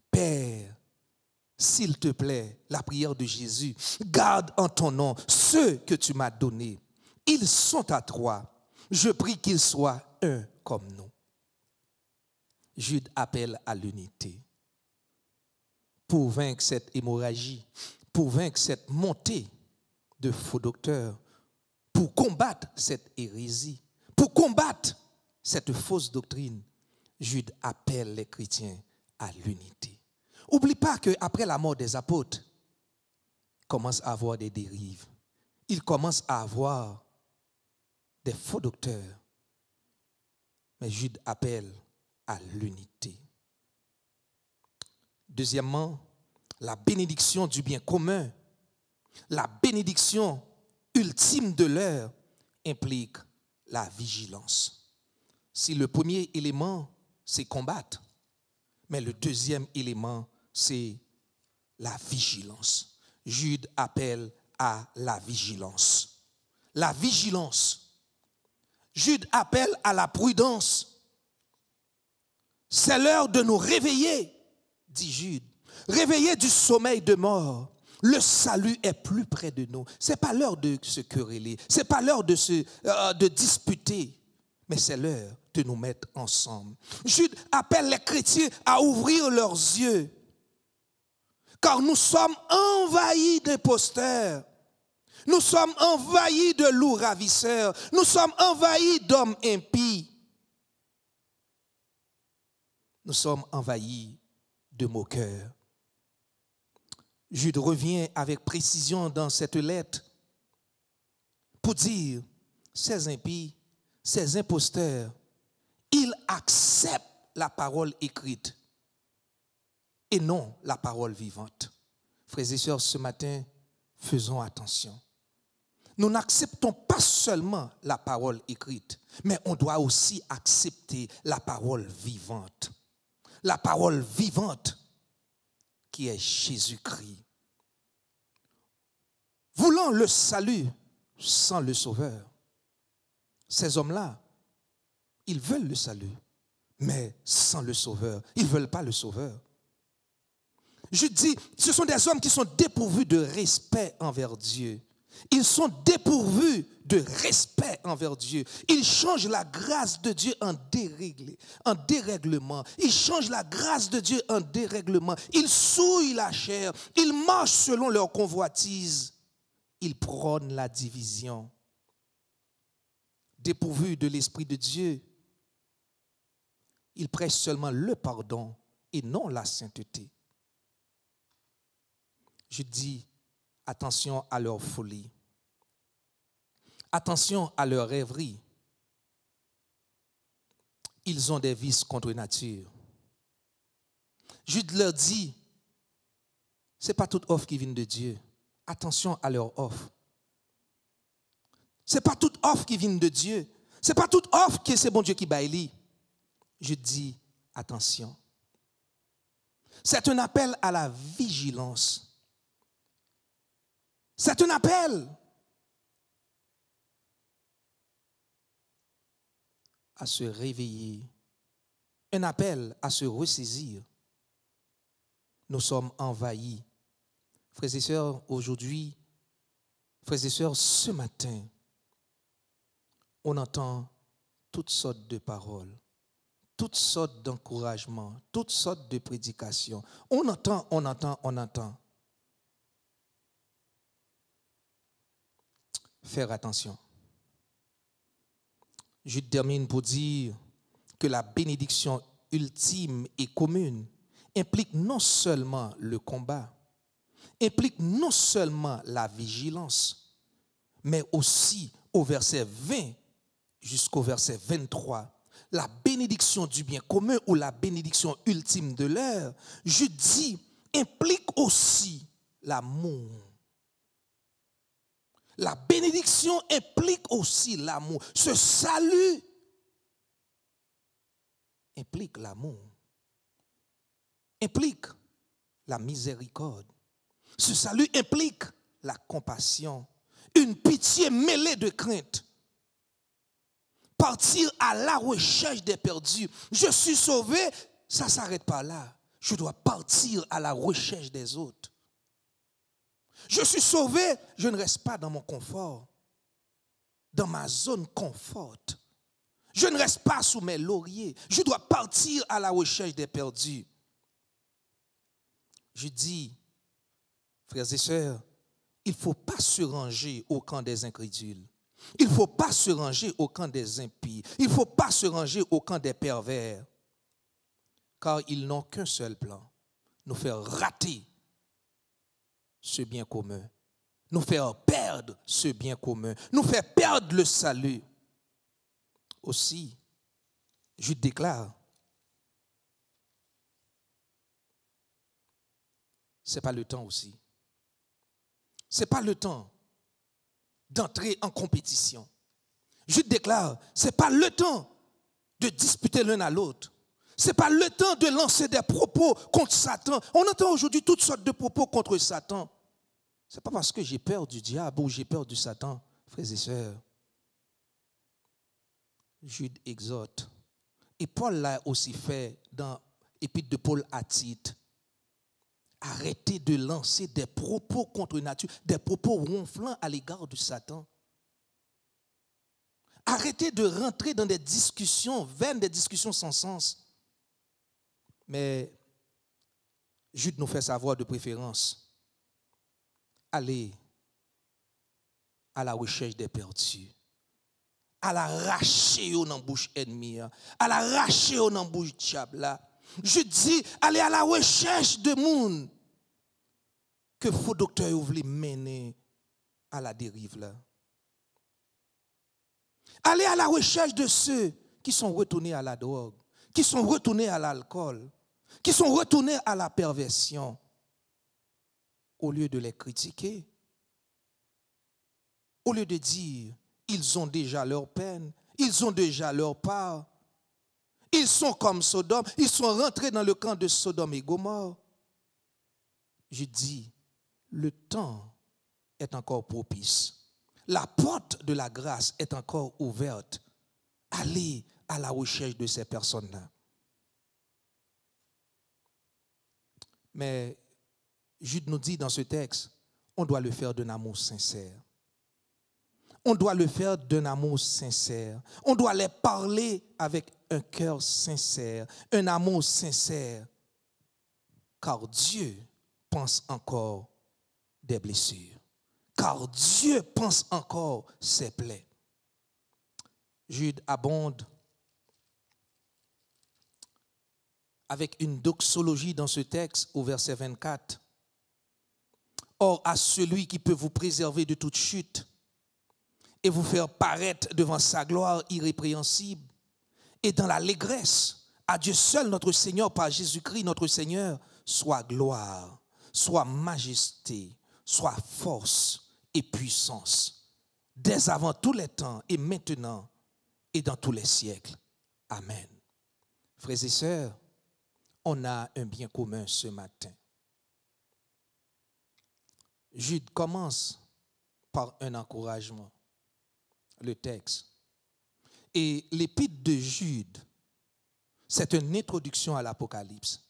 Père, s'il te plaît, la prière de Jésus, garde en ton nom ceux que tu m'as donnés. Ils sont à toi. Je prie qu'ils soient un comme nous. Jude appelle à l'unité. Pour vaincre cette hémorragie, pour vaincre cette montée de faux docteurs, pour combattre cette hérésie, pour combattre cette fausse doctrine, Jude appelle les chrétiens à l'unité. N'oublie pas qu'après la mort des apôtres, il commence à avoir des dérives. Il commence à avoir des faux docteurs. Mais Jude appelle à l'unité. Deuxièmement, la bénédiction du bien commun, la bénédiction ultime de l'heure implique la vigilance. Si le premier élément, c'est combattre, mais le deuxième élément, c'est la vigilance. Jude appelle à la vigilance. La vigilance. Jude appelle à la prudence. C'est l'heure de nous réveiller, dit Jude. Réveiller du sommeil de mort. Le salut est plus près de nous. Ce n'est pas l'heure de se quereller. Ce n'est pas l'heure de disputer. Mais c'est l'heure de nous mettre ensemble. Jude appelle les chrétiens à ouvrir leurs yeux. Car nous sommes envahis d'imposteurs. Nous sommes envahis de loups ravisseurs. Nous sommes envahis d'hommes impies. Nous sommes envahis de moqueurs. Jude revient avec précision dans cette lettre pour dire, ces impies, ces imposteurs, ils acceptent la parole écrite et non la parole vivante. Frères et sœurs, ce matin, faisons attention. Nous n'acceptons pas seulement la parole écrite, mais on doit aussi accepter la parole vivante. La parole vivante qui est Jésus-Christ. Voulant le salut sans le sauveur, ces hommes-là, ils veulent le salut, mais sans le sauveur. Ils ne veulent pas le sauveur. Je dis, ce sont des hommes qui sont dépourvus de respect envers Dieu. Ils sont dépourvus de respect envers Dieu. Ils changent la grâce de Dieu en dérèglement. Ils changent la grâce de Dieu en dérèglement. Ils souillent la chair. Ils marchent selon leur convoitise. Ils prônent la division. Dépourvus de l'Esprit de Dieu, ils prêchent seulement le pardon et non la sainteté. Je dis, attention à leur folie. Attention à leur rêverie. Ils ont des vices contre nature. Jude leur dit, ce n'est pas toute offre qui vient de Dieu. Attention à leur offre. Ce n'est pas toute offre qui vient de Dieu. Ce n'est pas toute offre que c'est bon Dieu qui baille. Je dis, attention. C'est un appel à la vigilance. C'est un appel à se réveiller, un appel à se ressaisir. Nous sommes envahis. Frères et sœurs, aujourd'hui, frères et sœurs, ce matin, on entend toutes sortes de paroles, toutes sortes d'encouragements, toutes sortes de prédications. On entend. Faire attention. Je termine pour dire que la bénédiction ultime et commune implique non seulement le combat, implique non seulement la vigilance, mais aussi au verset 20 jusqu'au verset 23, la bénédiction du bien commun ou la bénédiction ultime de l'heure, je dis, implique aussi l'amour. La bénédiction implique aussi l'amour. Ce salut implique l'amour, implique la miséricorde. Ce salut implique la compassion, une pitié mêlée de crainte. Partir à la recherche des perdus. Je suis sauvé, ça ne s'arrête pas là. Je dois partir à la recherche des autres. Je suis sauvé, je ne reste pas dans mon confort, dans ma zone confort. Je ne reste pas sous mes lauriers. Je dois partir à la recherche des perdus. Je dis, frères et sœurs, il ne faut pas se ranger au camp des incrédules. Il ne faut pas se ranger au camp des impies. Il ne faut pas se ranger au camp des pervers. Car ils n'ont qu'un seul plan, nous faire rater ce bien commun, nous faire perdre ce bien commun, nous faire perdre le salut. Aussi, je déclare, ce n'est pas le temps aussi. Ce n'est pas le temps d'entrer en compétition. Je déclare, ce n'est pas le temps de disputer l'un à l'autre. Ce n'est pas le temps de lancer des propos contre Satan. On entend aujourd'hui toutes sortes de propos contre Satan. Ce n'est pas parce que j'ai peur du diable ou j'ai peur du Satan, frères et sœurs. Jude exhorte. Et Paul l'a aussi fait dans l'épître de Paul à Tite. Arrêtez de lancer des propos contre nature, des propos ronflants à l'égard du Satan. Arrêtez de rentrer dans des discussions vaines, des discussions sans sens. Mais Jude nous fait savoir de préférence, allez à la recherche des perdus, à l'arracher au bouche ennemi, à l'arracher au bouche diable. Je dis, allez à la recherche de monde que faux docteur voulez mener à la dérive là. Allez à la recherche de ceux qui sont retournés à la drogue, qui sont retournés à l'alcool, qui sont retournés à la perversion, au lieu de les critiquer, au lieu de dire, ils ont déjà leur peine, ils ont déjà leur part, ils sont comme Sodome, ils sont rentrés dans le camp de Sodome et Gomorrhe. Je dis, le temps est encore propice. La porte de la grâce est encore ouverte. Allez à la recherche de ces personnes-là. Mais Jude nous dit dans ce texte, on doit le faire d'un amour sincère. On doit le faire d'un amour sincère. On doit les parler avec un cœur sincère, un amour sincère. Car Dieu pense encore des blessures. Car Dieu pense encore ses plaies. Jude abonde avec une doxologie dans ce texte au verset 24. Or, à celui qui peut vous préserver de toute chute et vous faire paraître devant sa gloire irrépréhensible et dans l'allégresse, à Dieu seul notre Seigneur par Jésus-Christ notre Seigneur, soit gloire, soit majesté, soit force et puissance, dès avant tous les temps et maintenant et dans tous les siècles. Amen. Frères et sœurs, on a un bien commun ce matin. Jude commence par un encouragement, le texte. Et l'épître de Jude, c'est une introduction à l'Apocalypse.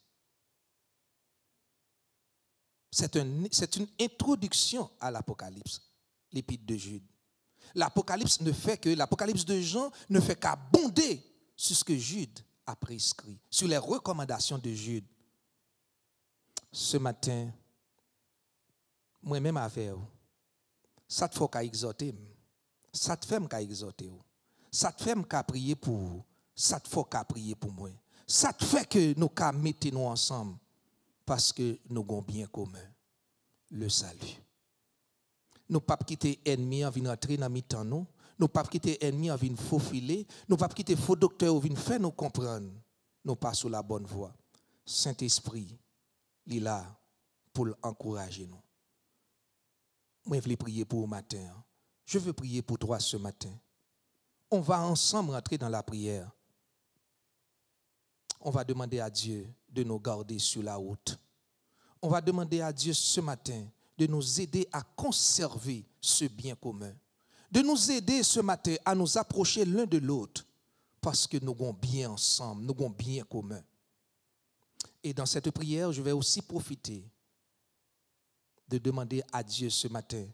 C'est une introduction à l'Apocalypse, l'épître de Jude. L'Apocalypse de Jean ne fait qu'abonder sur ce que Jude a prescrit, sur les recommandations de Jude. Ce matin, moi-même avec vous, ça te fait qu'à exhorter, ça te fait qu'à exhorter, ça te fait qu'à prier pour vous, ça te fait qu'à prier pour moi, ça te fait que nous qu'à mettre nous ensemble parce que nous avons bien commun, le salut. Nous ne pouvons pas quitter l'ennemi en venant rentrer dans mi-temps nous. Nous ne pouvons pas quitter l'ennemi en venant faufiler. Nous ne pouvons pas quitter faux docteur en venant faire nous comprendre. Nous pas sur la bonne voie. Saint-Esprit, il est là pour encourager nous. Moi, je veux prier pour vous matin. Je veux prier pour toi ce matin. On va ensemble rentrer dans la prière. On va demander à Dieu de nous garder sur la route. On va demander à Dieu ce matin de nous aider à conserver ce bien commun, de nous aider ce matin à nous approcher l'un de l'autre, parce que nous avons bien ensemble, nous avons bien commun. Et dans cette prière, je vais aussi profiter de demander à Dieu ce matin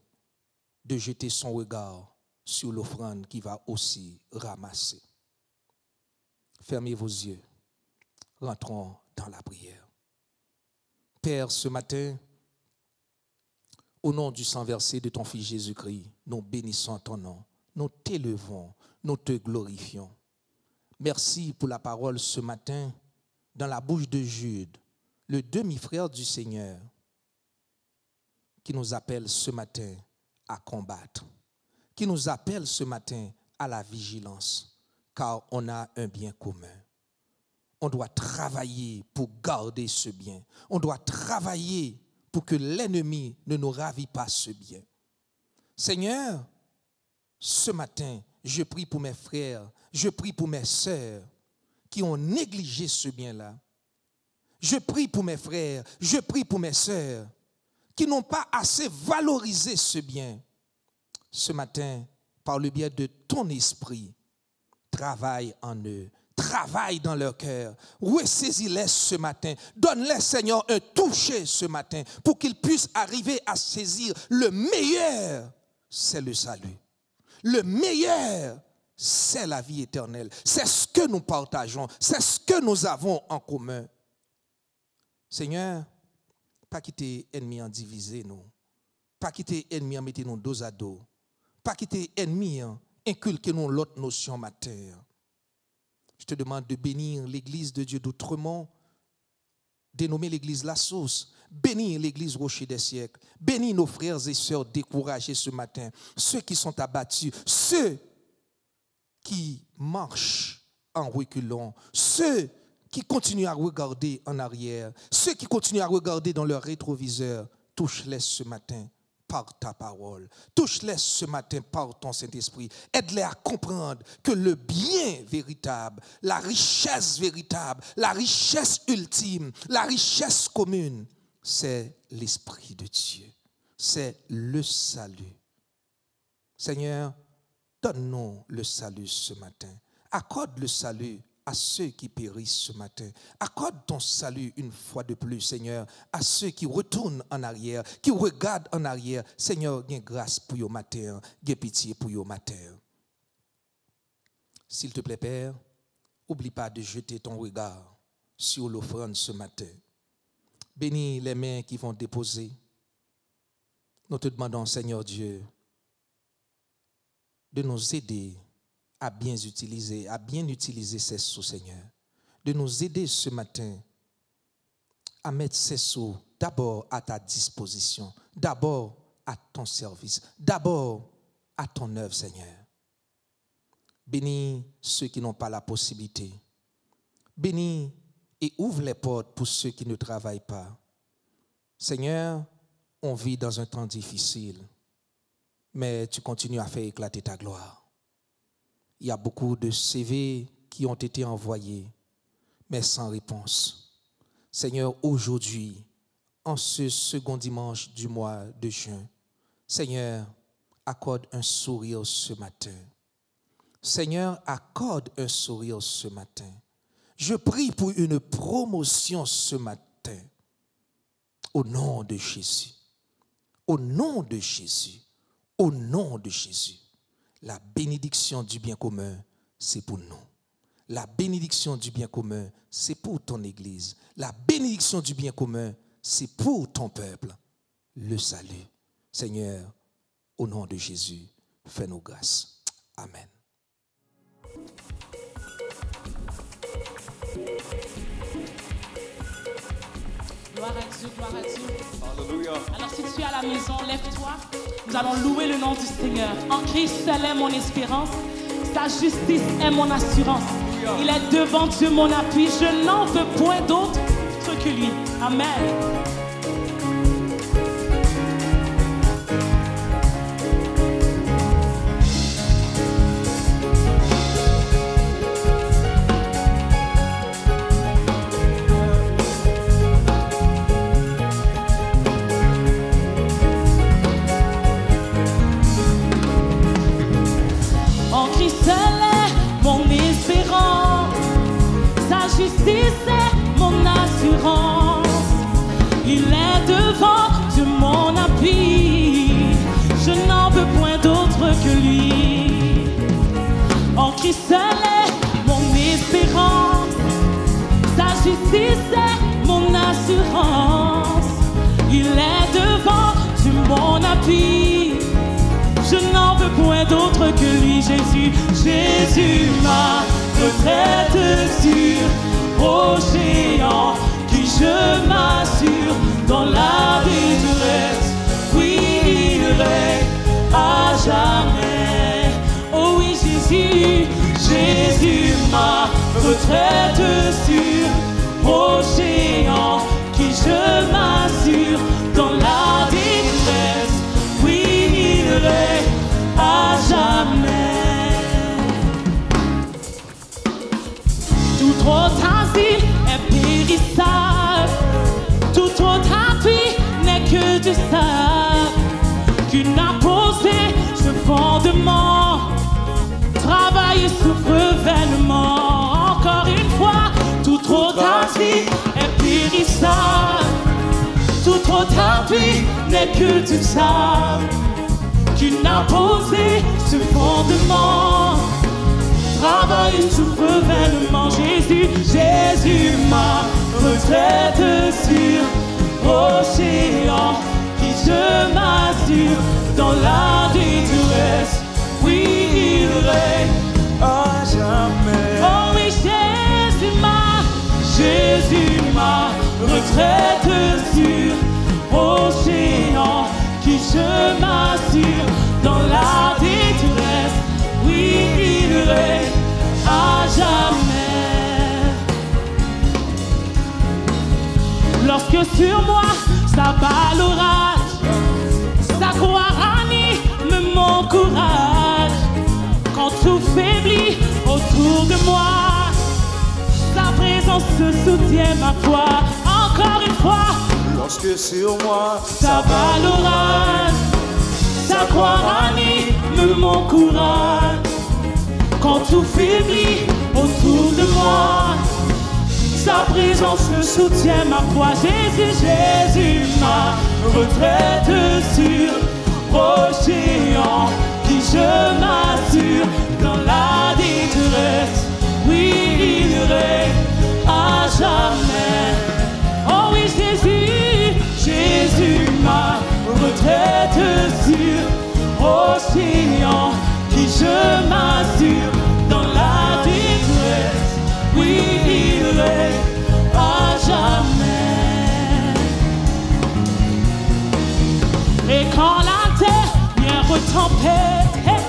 de jeter son regard sur l'offrande qu'il va aussi ramasser. Fermez vos yeux, rentrons dans la prière. Père, ce matin, au nom du sang versé de ton Fils Jésus-Christ, nous bénissons ton nom, nous t'élevons, nous te glorifions. Merci pour la parole ce matin dans la bouche de Jude, le demi-frère du Seigneur, qui nous appelle ce matin à combattre, qui nous appelle ce matin à la vigilance, car on a un bien commun. On doit travailler pour garder ce bien. On doit travailler pour que l'ennemi ne nous ravit pas ce bien. Seigneur, ce matin, je prie pour mes frères, je prie pour mes sœurs qui ont négligé ce bien-là. Je prie pour mes frères, je prie pour mes sœurs qui n'ont pas assez valorisé ce bien. Ce matin, par le biais de ton esprit, travaille en eux, travaille dans leur cœur, ressaisis-les ce matin, donne-les, Seigneur, un toucher ce matin pour qu'ils puissent arriver à saisir le meilleur, c'est le salut. Le meilleur, c'est la vie éternelle. C'est ce que nous partageons, c'est ce que nous avons en commun. Seigneur, pas quitter ennemi en diviser nous, pas quitter ennemi en mettre nous dos à dos, pas quitter ennemi en inculquer nous l'autre notion matin. Je te demande de bénir l'église de Dieu d'Outremont, dénommée l'église La Source, bénir l'église Rocher des siècles, bénir nos frères et sœurs découragés ce matin, ceux qui sont abattus, ceux qui marchent en reculant, ceux qui continuent à regarder en arrière, ceux qui continuent à regarder dans leur rétroviseur, touche-les ce matin par ta parole. Touche-les ce matin par ton Saint-Esprit. Aide-les à comprendre que le bien véritable, la richesse véritable, la richesse ultime, la richesse commune, c'est l'Esprit de Dieu. C'est le salut. Seigneur, donne-nous le salut ce matin. Accorde le salut à ceux qui périssent ce matin. Accorde ton salut une fois de plus, Seigneur, à ceux qui retournent en arrière, qui regardent en arrière. Seigneur, gain grâce pour your matin, gain pitié pour your matin. S'il te plaît, Père, n'oublie pas de jeter ton regard sur l'offrande ce matin. Bénis les mains qui vont déposer. Nous te demandons, Seigneur Dieu, de nous aider à bien utiliser ces sous, Seigneur. De nous aider ce matin à mettre ces sous d'abord à ta disposition, d'abord à ton service, d'abord à ton œuvre, Seigneur. Bénis ceux qui n'ont pas la possibilité. Bénis et ouvre les portes pour ceux qui ne travaillent pas. Seigneur, on vit dans un temps difficile, mais tu continues à faire éclater ta gloire. Il y a beaucoup de CV qui ont été envoyés, mais sans réponse. Seigneur, aujourd'hui, en ce second dimanche du mois de juin, Seigneur, accorde un sourire ce matin. Seigneur, accorde un sourire ce matin. Je prie pour une promotion ce matin. Au nom de Jésus. Au nom de Jésus. Au nom de Jésus. La bénédiction du bien commun, c'est pour nous. La bénédiction du bien commun, c'est pour ton Église. La bénédiction du bien commun, c'est pour ton peuple. Le salut. Seigneur, au nom de Jésus, fais-nous grâce. Amen. Gloire à Dieu, gloire à Dieu. Alléluia. Alors si tu es à la maison, lève-toi. Nous allons louer le nom du Seigneur. En Christ seul est mon espérance. Sa justice est mon assurance. Il est devant Dieu mon appui. Je n'en veux point d'autre que lui. Amen. que lui. En Christ seul est mon espérance, sa justice est mon assurance. Il est devant du mon appui, je n'en veux point d'autre que lui. Jésus, Jésus, ma retraite sûre, au géant qui je m'assure dans la détresse. Oui, il règne à jamais. Oh oui, Jésus, Jésus, ma retraite sûre, au géant qui je m'assure dans la détresse. Oui, il règne à jamais. Tout autre asile est périssable, tout autre appui n'est que du sable. Qu'une a posé ce fondement, travaille et souffre vainement. Encore une fois, tout autre asile est périssable, tout autre appui n'est que du sable. Qu'une a posé ce fondement, travaille et souffre vainement. Jésus, Jésus, ma retraite sûre, océan qui je m'assure dans la détresse. Oui, il règne à jamais. Oh oui, Jésus, ma retraite sûre, océan qui je m'assure dans la détresse. Oui, il règne à jamais. Lorsque sur moi s'abat l'orage, sa croix ranime mon courage. Quand tout faiblit autour de moi, sa présence soutient ma foi. Encore une fois, lorsque sur moi s'abat l'orage, sa croix ranime mon courage. Quand tout faiblit autour de moi, sa présence soutient ma foi. Jésus, Jésus, ma retraite sûre, océan qui je m'assure dans la détresse. Oui, il règne à jamais. Oh oui, Jésus, Jésus, ma retraite sûre, océan qui je m'assure dans la détresse. Oui, il règne à jamais. Et quand la dernière tempête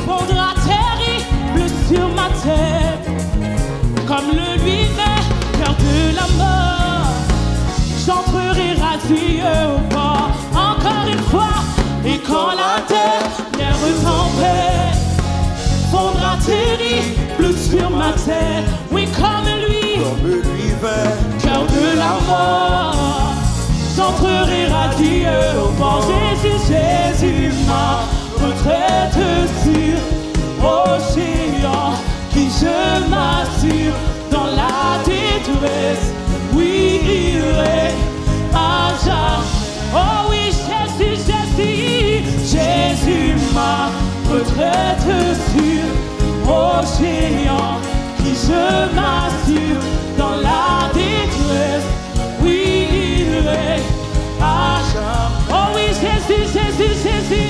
fondra terrible sur ma tête, comme le lumineux cœur de la mort, j'entrerai radieux au bord. Encore une fois, et quand la dernière tempête fondra terrible sur ma tête, oui, comme lui, cœur de la mort, j'entrerai radieux au bord. Jésus, Jésus, ma retraite sûre, océan qui je m'assure dans la détresse. Oui, il règne à jamais. Oh oui, Jésus, Jésus, Jésus, ma retraite sûre, océan qui je m'assure dans la détresse. Oui, il règne à jamais. Oh oui, Jésus, Jésus, Jésus,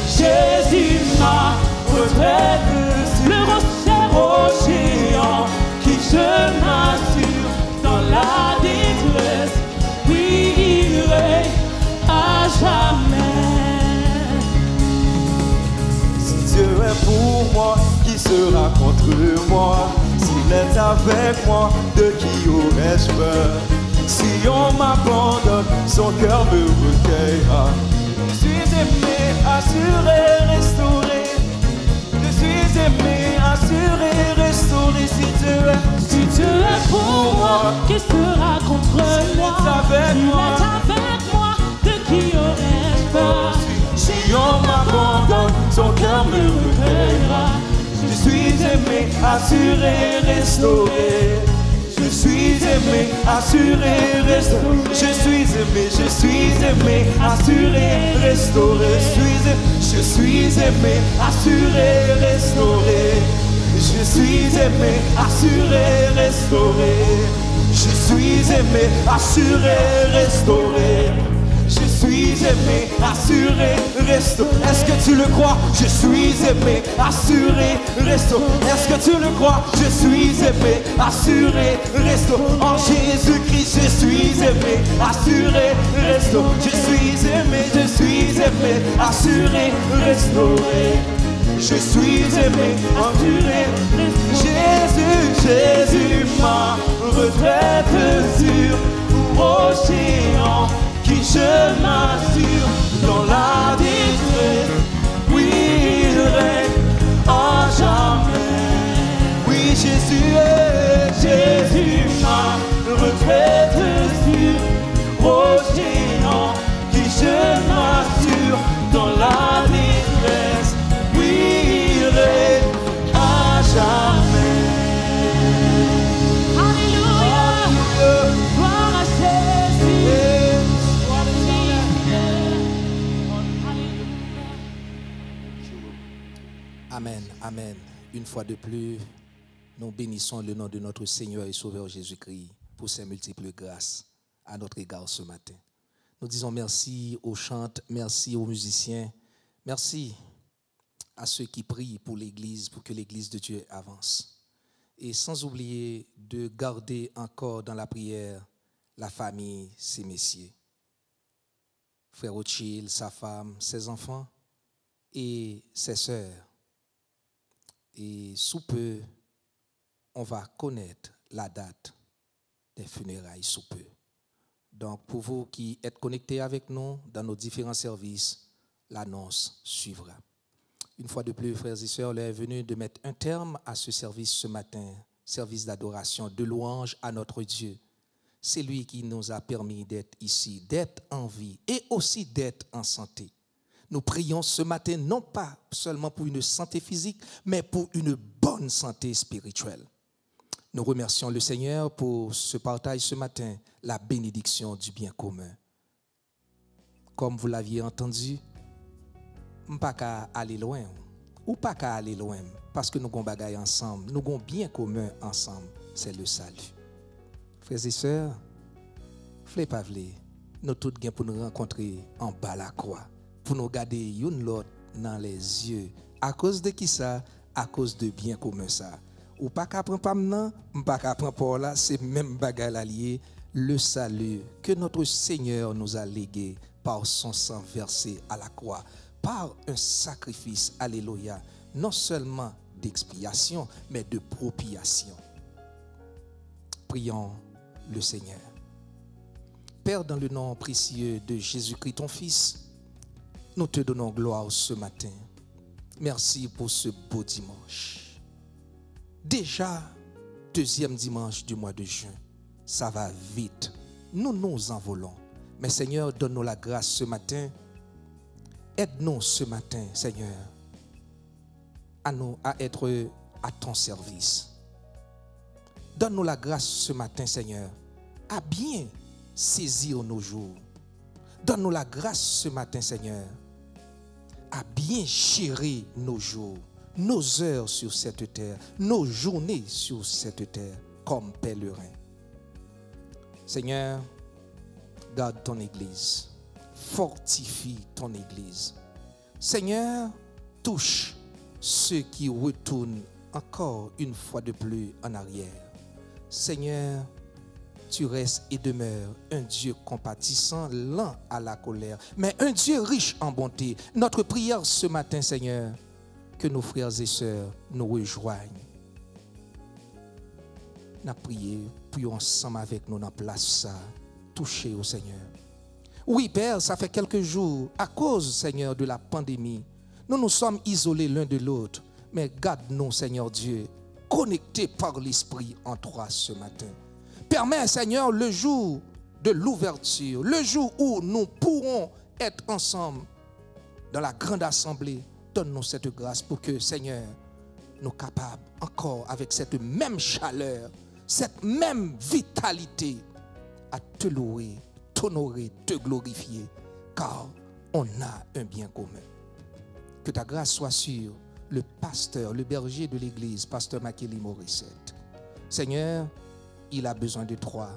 Jésus, ma retraite sûre, le océan qui je m'assure dans la détresse. Oui, il règne à jamais. Si Dieu est pour moi, qui sera contre moi? S'il est avec moi, de qui aurais-je peur? Si on m'abandonne, son cœur me recueillera. Je suis aimé, assuré, restauré. Je suis aimé, assuré, restauré. Si Dieu est pour moi, qui sera contre moi? S'il est avec moi, de qui aurais-je peur? si on m'abandonne, son cœur me recueillera. Je suis aimé, assuré, restauré. Je suis aimé, assuré, restauré. Je suis aimé, assuré, restauré. Je suis aimé, assuré, restauré. Je suis aimé, assuré, restauré. Je suis aimé, assuré, restauré. Je suis aimé, assuré, restauré. Est-ce que tu le crois? Je suis aimé, assuré, restauré. Est-ce que tu le crois? Je suis aimé, assuré, restauré. En Jésus-Christ, je suis aimé, assuré, restauré. Je suis aimé, assuré, restauré. Je suis aimé, assuré, Jésus, ma retraite sûre, océan qui je m'assure dans la détresse. Oui, il règne à jamais. Oui, Jésus, ma retraite sûre, océan qui je m'assure dans la détresse. À jamais. Alléluia. Gloire à Jésus. Amen, amen. Une fois de plus, nous bénissons le nom de notre Seigneur et Sauveur Jésus-Christ pour ses multiples grâces à notre égard ce matin. Nous disons merci aux chantes, merci aux musiciens, merci à ceux qui prient pour l'Église, pour que l'Église de Dieu avance. Et sans oublier de garder encore dans la prière la famille, ses messieurs. Frère Ochil, sa femme, ses enfants et ses sœurs. Et sous peu, on va connaître la date des funérailles sous peu. Donc pour vous qui êtes connectés avec nous dans nos différents services, l'annonce suivra. Une fois de plus, frères et sœurs, l'heure est venue de mettre un terme à ce service ce matin, service d'adoration, de louange à notre Dieu. C'est lui qui nous a permis d'être ici, d'être en vie et aussi d'être en santé. Nous prions ce matin non pas seulement pour une santé physique, mais pour une bonne santé spirituelle. Nous remercions le Seigneur pour ce partage ce matin, la bénédiction du bien commun. Comme vous l'aviez entendu, pas qu'à aller loin ou pas qu'à aller loin parce que nous avons bagaille ensemble, nous avons bien commun ensemble, c'est le salut. Frères et sœurs, v'lez pas v'lez, nous tous gain pour nous rencontrer en bas la croix, pour nous garder une l'autre dans les yeux. À cause de qui ça? À cause de bien commun ça. Ou pas qu'à prendre pas maintenant, pas qu'à prendre pour là, c'est même bagaille allié, le salut que notre Seigneur nous a légué par son sang versé à la croix. Par un sacrifice, alléluia, non seulement d'expiation, mais de propitiation. Prions le Seigneur. Père, dans le nom précieux de Jésus-Christ, ton Fils, nous te donnons gloire ce matin. Merci pour ce beau dimanche. Déjà, deuxième dimanche du mois de juin, ça va vite. Nous nous envolons. Mais Seigneur, donne-nous la grâce ce matin. Aide-nous ce matin, Seigneur, à être à ton service. Donne-nous la grâce ce matin, Seigneur, à bien saisir nos jours. Donne-nous la grâce ce matin, Seigneur, à bien gérer nos jours, nos heures sur cette terre, nos journées sur cette terre, comme pèlerins. Seigneur, garde ton Église. Fortifie ton Église. Seigneur, touche ceux qui retournent encore une fois de plus en arrière. Seigneur, tu restes et demeures un Dieu compatissant, lent à la colère, mais un Dieu riche en bonté. Notre prière ce matin, Seigneur, que nos frères et sœurs nous rejoignent. Nous prions ensemble avec nous dans la place ça, toucher au Seigneur. Oui, Père, ça fait quelques jours, à cause, Seigneur, de la pandémie, nous nous sommes isolés l'un de l'autre. Mais garde-nous, Seigneur Dieu, connectés par l'Esprit en toi ce matin. Permets, Seigneur, le jour de l'ouverture, le jour où nous pourrons être ensemble dans la grande assemblée, donne-nous cette grâce pour que, Seigneur, nous capables encore avec cette même chaleur, cette même vitalité à te louer, t'honorer, te glorifier, car on a un bien commun. Que ta grâce soit sur le pasteur, le berger de l'église, pasteur Makeli Morissette. Seigneur, il a besoin de toi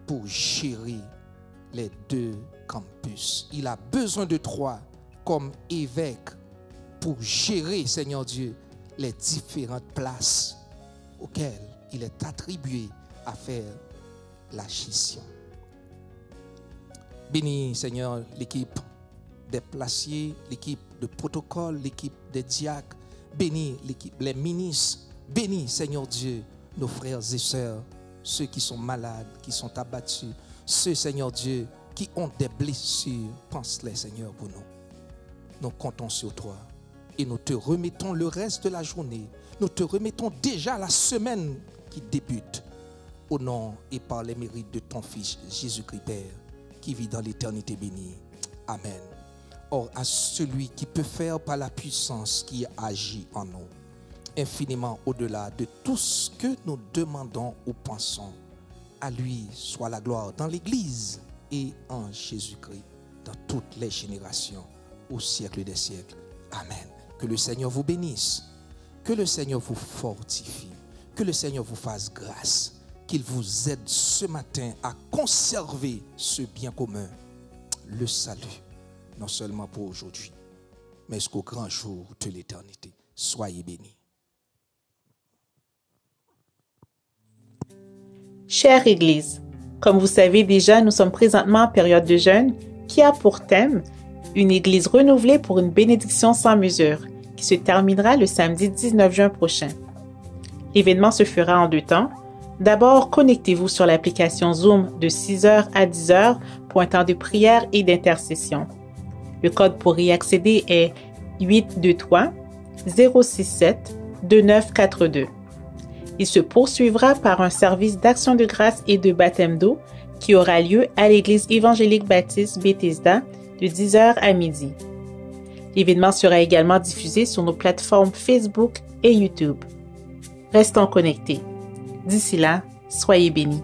pour gérer les 2 campus. Il a besoin de toi comme évêque pour gérer, Seigneur Dieu, les différentes places auxquelles il est attribué à faire la gestion. Bénis, Seigneur, l'équipe des placiers, l'équipe de protocole, l'équipe des diacres. Bénis l'équipe, les ministres. Bénis, Seigneur Dieu, nos frères et sœurs, ceux qui sont malades, qui sont abattus, ceux, Seigneur Dieu, qui ont des blessures. Pense-les, Seigneur, pour nous. Nous comptons sur toi et nous te remettons le reste de la journée. Nous te remettons déjà la semaine qui débute au nom et par les mérites de ton Fils Jésus-Christ Père qui vit dans l'éternité bénie. Amen. Or, à celui qui peut faire par la puissance qui agit en nous, infiniment au-delà de tout ce que nous demandons ou pensons, à lui soit la gloire dans l'Église et en Jésus-Christ, dans toutes les générations, au siècle des siècles. Amen. Que le Seigneur vous bénisse, que le Seigneur vous fortifie, que le Seigneur vous fasse grâce, qu'il vous aide ce matin à conserver ce bien commun, le salut, non seulement pour aujourd'hui, mais jusqu'au grand jour de l'éternité. Soyez bénis. Chère Église, comme vous savez déjà, nous sommes présentement en période de jeûne qui a pour thème une Église renouvelée pour une bénédiction sans mesure qui se terminera le samedi 19 juin prochain. L'événement se fera en 2 temps. D'abord, connectez-vous sur l'application Zoom de 6h à 10h pour un temps de prière et d'intercession. Le code pour y accéder est 823 067 2942. Il se poursuivra par un service d'action de grâce et de baptême d'eau qui aura lieu à l'église évangélique baptiste Bethesda de 10h à midi. L'événement sera également diffusé sur nos plateformes Facebook et YouTube. Restons connectés. D'ici là, soyez bénis.